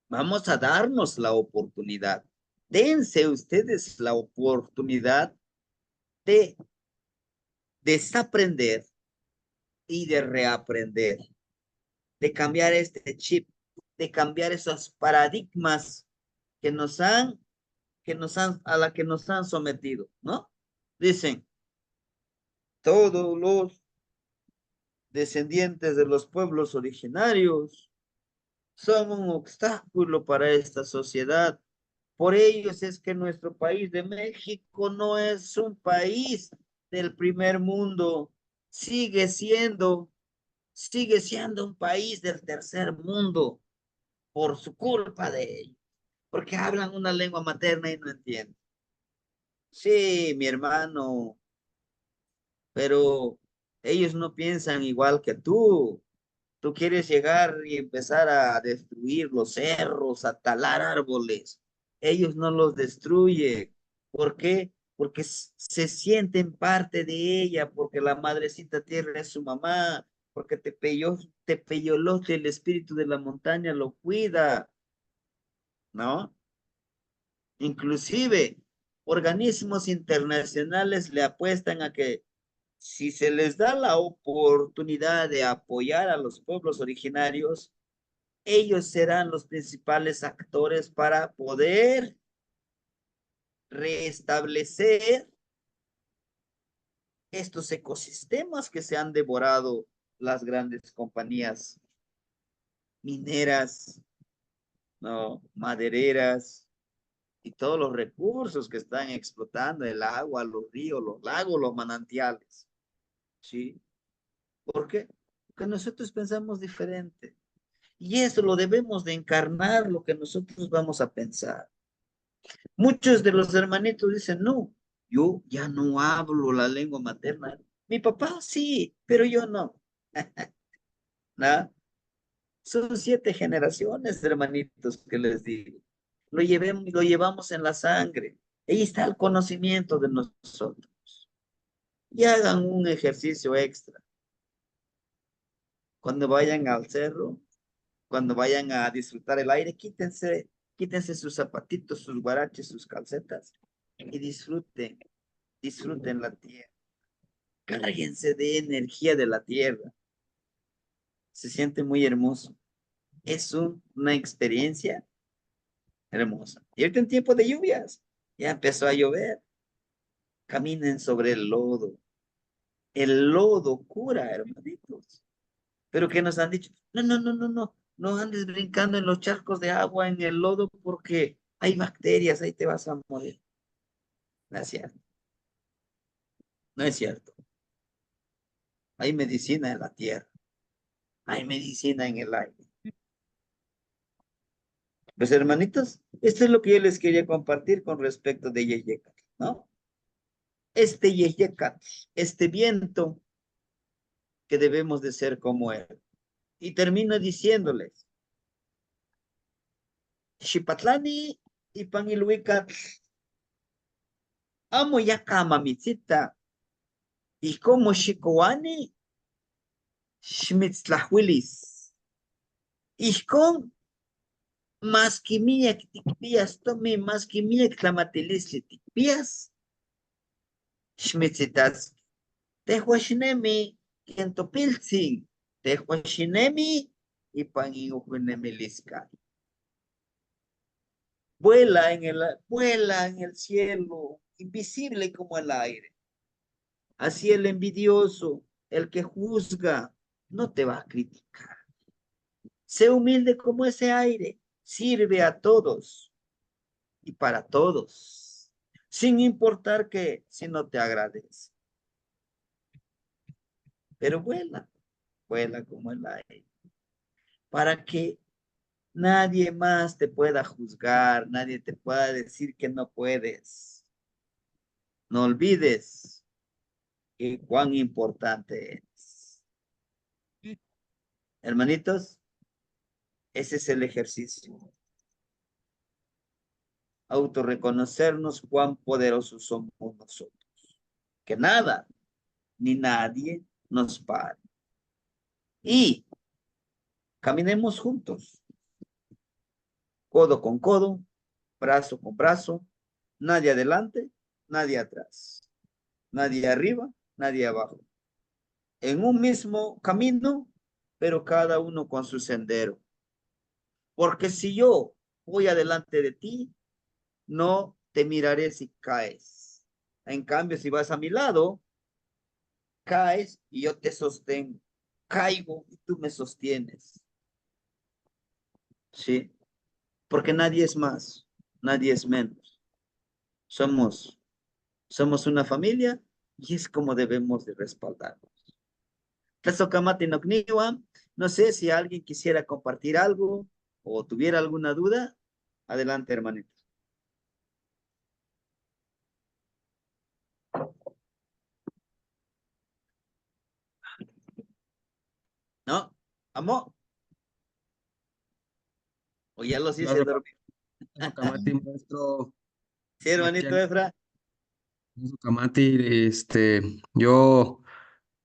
Vamos a darnos la oportunidad. Dense ustedes la oportunidad de desaprender y de reaprender, de cambiar este chip, de cambiar esos paradigmas a la que nos han sometido, ¿no? Dicen, todos los descendientes de los pueblos originarios son un obstáculo para esta sociedad. Por ellos es que nuestro país de México no es un país del primer mundo, sigue siendo sigue siendo un país del tercer mundo por su culpa de ellos, porque hablan una lengua materna y no entienden. Sí, mi hermano, pero ellos no piensan igual que tú. Tú quieres llegar y empezar a destruir los cerros, a talar árboles. Ellos no los destruyen. ¿Por qué? Porque se sienten parte de ella, porque la madrecita tierra es su mamá, porque te peyolote el espíritu de la montaña lo cuida, ¿no? Inclusive, organismos internacionales le apuestan a que si se les da la oportunidad de apoyar a los pueblos originarios, ellos serán los principales actores para poder restablecer estos ecosistemas que se han devorado las grandes compañías mineras, ¿no? Madereras y todos los recursos que están explotando, el agua, los ríos, los lagos, los manantiales. ¿Sí? ¿Por qué? Porque nosotros pensamos diferente. Y eso lo debemos de encarnar, lo que nosotros vamos a pensar. Muchos de los hermanitos dicen, no, yo ya no hablo la lengua materna. Mi papá sí, pero yo no. ¿No? Son 7 generaciones, hermanitos, que les digo. Lo llevamos en la sangre. Ahí está el conocimiento de nosotros. Y hagan un ejercicio extra. Cuando vayan al cerro, cuando vayan a disfrutar el aire, quítense sus zapatitos, sus guaraches, sus calcetas y disfruten la tierra. Cárguense de energía de la tierra. Se siente muy hermoso. Es una experiencia hermosa. Y ahorita en tiempo de lluvias, ya empezó a llover. Caminen sobre el lodo. El lodo cura, hermanitos. Pero ¿qué nos han dicho? No, no, no, no, no. No andes brincando en los charcos de agua, en el lodo, porque hay bacterias, ahí te vas a morir. No es cierto. No es cierto. Hay medicina en la tierra. Hay medicina en el aire. Pues hermanitos, esto es lo que yo les quería compartir con respecto de Yeyecat, ¿no? Este Yeyecat, este viento que debemos de ser como él. Y termino diciéndoles, Xipatlani y Panilhuicat, amo ya mamicita, y como Xicoani, Xmitzlahuilis, y con más quimia que ticpías, tome más quimia que tlamatilis que ticpías, Xmitzitas, tehuaxinemi, quentopiltzin, tehuaxinemi, y paniujunemelisca. Vuela en el cielo, invisible como el aire. Así el envidioso, el que juzga, no te va a criticar. Sé humilde como ese aire, sirve a todos y para todos, sin importar que si no te agradece. Pero vuela como el aire, para que nadie más te pueda juzgar, nadie te pueda decir que no puedes. No olvides cuán importante es. Hermanitos, ese es el ejercicio. Autorreconocernos cuán poderosos somos nosotros. Que nada ni nadie nos pare. Y caminemos juntos, codo con codo, brazo con brazo, nadie adelante, nadie atrás, nadie arriba, nadie abajo. En un mismo camino, pero cada uno con su sendero. Porque si yo voy adelante de ti, no te miraré si caes. En cambio, si vas a mi lado, caes y yo te sostengo. Caigo y tú me sostienes. ¿Sí? Porque nadie es más, nadie es menos. Somos una familia y es como debemos de respaldarnos. Tlazokamati nokniwa. No sé si alguien quisiera compartir algo o tuviera alguna duda. Adelante, hermanito. ¿No? ¿Amo? O ya los hice dormir. Kamati, maestro. Sí, hermanito Efra. Kamati, yo,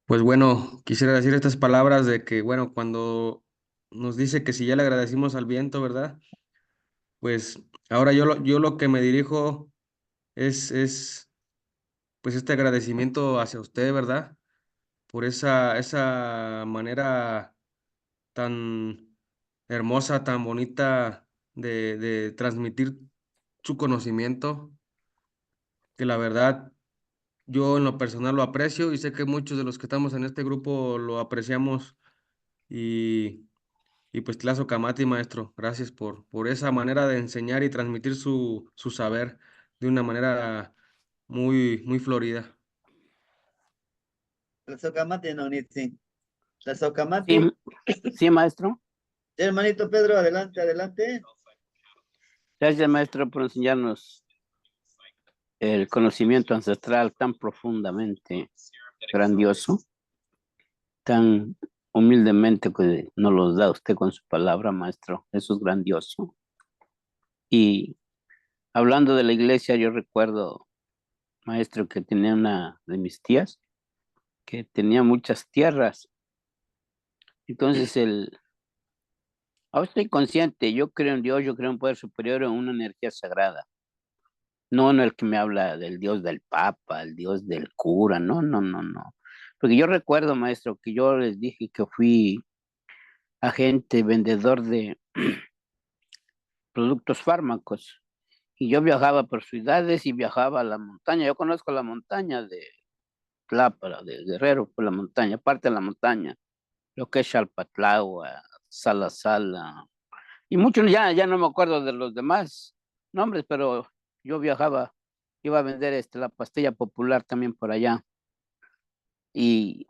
pues bueno, quisiera decir estas palabras de que, bueno, cuando nos dice que si ya le agradecimos al viento, ¿verdad? Pues ahora yo lo que me dirijo es pues este agradecimiento hacia usted, ¿verdad? Por esa manera tan hermosa, tan bonita de transmitir su conocimiento, que la verdad yo en lo personal lo aprecio y sé que muchos de los que estamos en este grupo lo apreciamos y pues Tlazo Kamati, maestro, gracias por esa manera de enseñar y transmitir su saber de una manera muy florida. Tlazokamati no nitsi. Sí, Tlazokamati. sí, maestro. Hermanito Pedro, adelante, adelante. Gracias, maestro, por enseñarnos el conocimiento ancestral tan profundamente grandioso, tan humildemente que nos los da usted con su palabra, maestro. Eso es grandioso. Y hablando de la iglesia, yo recuerdo, maestro, que tenía una de mis tías que tenía muchas tierras. Entonces, ahora estoy consciente, yo creo en Dios, yo creo en un poder superior, en una energía sagrada. No en el que me habla del Dios del Papa, el Dios del cura, no, no, no, no. Porque yo recuerdo, maestro, que yo les dije que fui agente vendedor de productos fármacos. Y yo viajaba por ciudades y viajaba a la montaña. Yo conozco la montaña de Tlápala, de Guerrero, por la montaña, parte de la montaña, lo que es Xalpatlagua, Salasala, y muchos ya no me acuerdo de los demás nombres, pero yo viajaba, iba a vender la pastilla popular también por allá. Y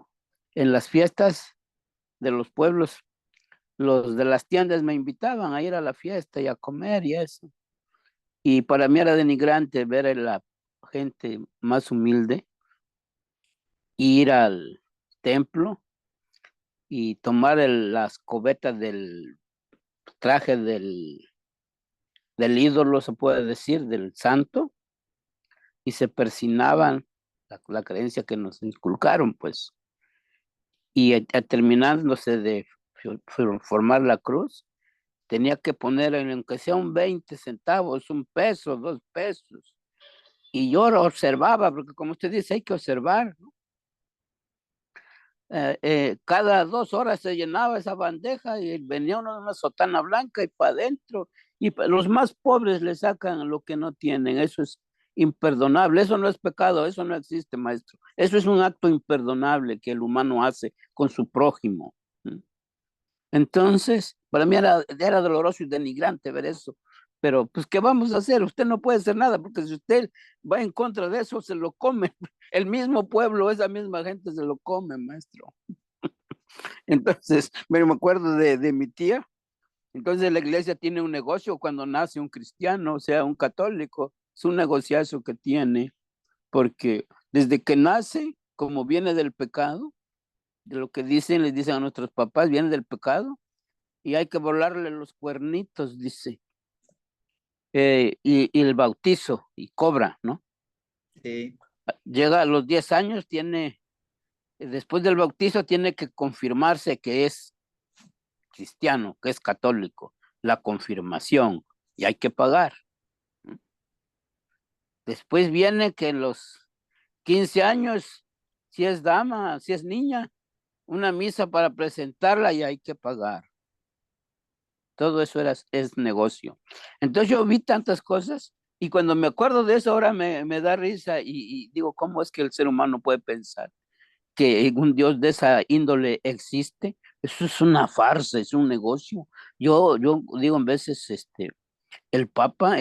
en las fiestas de los pueblos, los de las tiendas me invitaban a ir a la fiesta y a comer y eso. Y para mí era denigrante ver a la gente más humilde ir al templo y tomar las cobetas del traje del ídolo, se puede decir, del santo, y se persinaban, la creencia que nos inculcaron, pues. Y terminándose de formar la cruz, tenía que poner, aunque sea un 20 centavos, un peso, 2 pesos. Y yo lo observaba, porque como usted dice, hay que observar, ¿no? Cada 2 horas se llenaba esa bandeja y venía uno de una sotana blanca y para adentro. Y los más pobres le sacan lo que no tienen. Eso es imperdonable. Eso no es pecado. Eso no existe, maestro. Eso es un acto imperdonable que el humano hace con su prójimo. Entonces, para mí era doloroso y denigrante ver eso. Pero, pues, ¿qué vamos a hacer? Usted no puede hacer nada, porque si usted va en contra de eso, se lo come. El mismo pueblo, esa misma gente se lo come, maestro. Entonces, me acuerdo de mi tía. Entonces, la iglesia tiene un negocio cuando nace un cristiano, o sea, un católico. Es un negociazo que tiene, porque desde que nace, como viene del pecado, de lo que dicen, les dicen a nuestros papás, viene del pecado, y hay que volarle los cuernitos, dice. Y el bautizo, y cobra, ¿no? Sí. Llega a los 10 años, después del bautizo tiene que confirmarse que es cristiano, que es católico, la confirmación, y hay que pagar. Después viene que los 15 años, si es dama, si es niña, una misa para presentarla y hay que pagar. Todo eso es negocio. Entonces yo vi tantas cosas y cuando me acuerdo de eso ahora me da risa y digo, ¿cómo es que el ser humano puede pensar que un Dios de esa índole existe? Eso es una farsa, es un negocio. Yo digo en veces, el Papa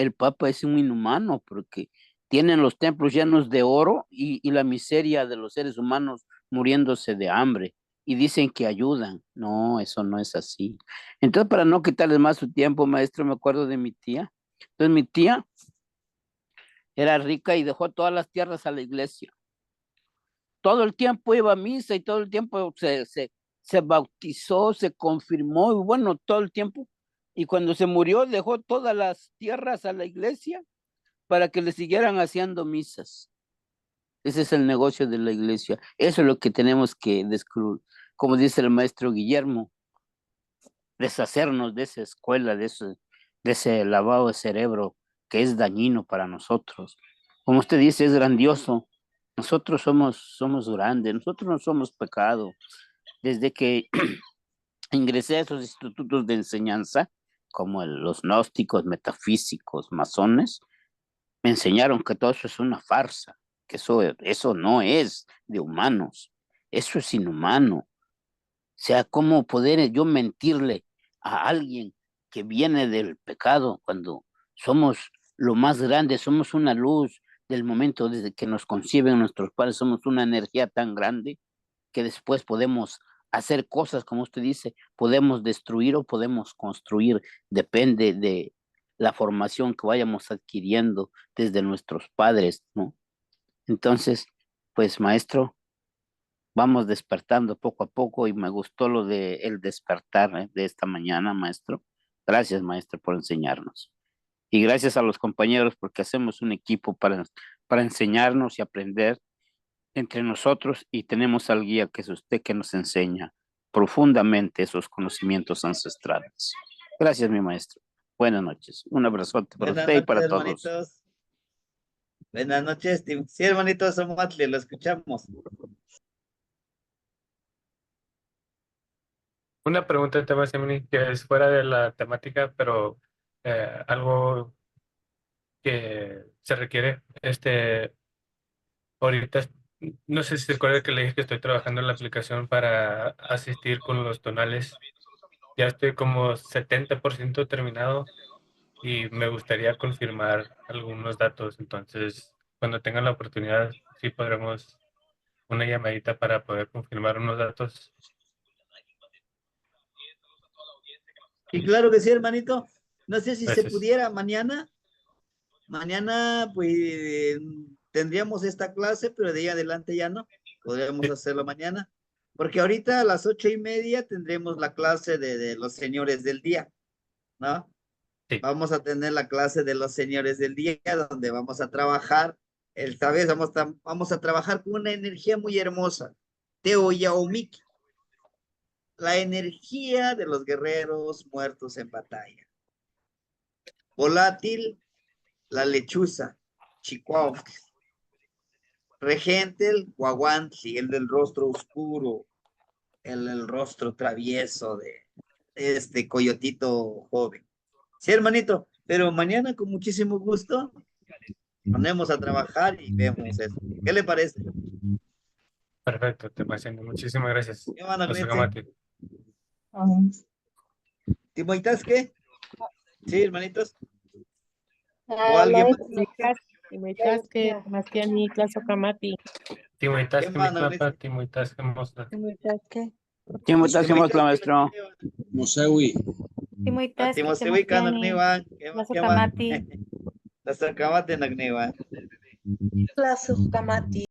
es un inhumano porque tienen los templos llenos de oro y la miseria de los seres humanos muriéndose de hambre. y dicen que ayudan. No, eso no es así. Entonces, para no quitarles más su tiempo, maestro, me acuerdo de mi tía. Entonces, mi tía era rica y dejó todas las tierras a la iglesia. Todo el tiempo iba a misa y todo el tiempo se bautizó, se confirmó, y bueno, todo el tiempo. Y cuando se murió, dejó todas las tierras a la iglesia para que le siguieran haciendo misas. Ese es el negocio de la iglesia. Eso es lo que tenemos que descubrir, como dice el maestro Guillermo, deshacernos de esa escuela, de ese lavado de cerebro que es dañino para nosotros. Como usted dice, es grandioso. Nosotros somos grandes, nosotros no somos pecado. Desde que ingresé a esos institutos de enseñanza, como los gnósticos, metafísicos, masones, me enseñaron que todo eso es una farsa, que eso no es de humanos, eso es inhumano. O sea, ¿cómo poder yo mentirle a alguien que viene del pecado cuando somos lo más grande, somos una luz del momento desde que nos conciben nuestros padres, somos una energía tan grande que después podemos hacer cosas, como usted dice, podemos destruir o podemos construir, depende de la formación que vayamos adquiriendo desde nuestros padres, ¿no? Entonces, pues maestro, vamos despertando poco a poco y me gustó lo de el despertar de esta mañana, maestro. Gracias, maestro, por enseñarnos. Y gracias a los compañeros porque hacemos un equipo para enseñarnos y aprender entre nosotros y tenemos al guía que es usted que nos enseña profundamente esos conocimientos ancestrales. Gracias, mi maestro. Buenas noches. Un abrazote para usted y para todos. Hermanitos. Buenas noches. Sí, hermanito Somatli, lo escuchamos. Una pregunta, tema que es fuera de la temática, pero algo que se requiere. Ahorita, no sé si se recuerda que le dije que estoy trabajando en la aplicación para asistir con los tonales. Ya estoy como 70% terminado y me gustaría confirmar algunos datos. Entonces, cuando tengan la oportunidad, sí podremos una llamadita para poder confirmar unos datos. Y claro que sí, hermanito. No sé si se Gracias. pudiera mañana. Mañana, pues, tendríamos esta clase, pero de ahí adelante ya no. Podríamos Sí. hacerlo mañana. Porque ahorita a las 8:30 tendremos la clase de los señores del día, ¿no? Sí. Vamos a tener la clase de los señores del día, donde vamos a trabajar, esta vez vamos a trabajar con una energía muy hermosa, Teo Yaomiki, la energía de los guerreros muertos en batalla. Volátil, la lechuza, Chicuauhtli. Regente, el Guaguantli, el del rostro oscuro, el rostro travieso de este coyotito joven. Sí, hermanito, pero mañana con muchísimo gusto ponemos a trabajar y vemos eso. ¿Qué le parece? Perfecto, te pasando. Muchísimas gracias. ¿Qué van a Los ver? Agamati. ¿Timoitas qué? Sí, hermanitos. ¿O Ah, alguien más? Timoitasque, Mastiani, Claso Camati. Timoitas ¿Qué más, Mitlapa, Timoitas Mosla. Timoitasque. Muchas gracias, maestro. Mosewi. Timoitasque, Timosewi Kanagniwan. Claso ¿Qué más? Camati. Las Akamate Nagniwan. Claso Camati.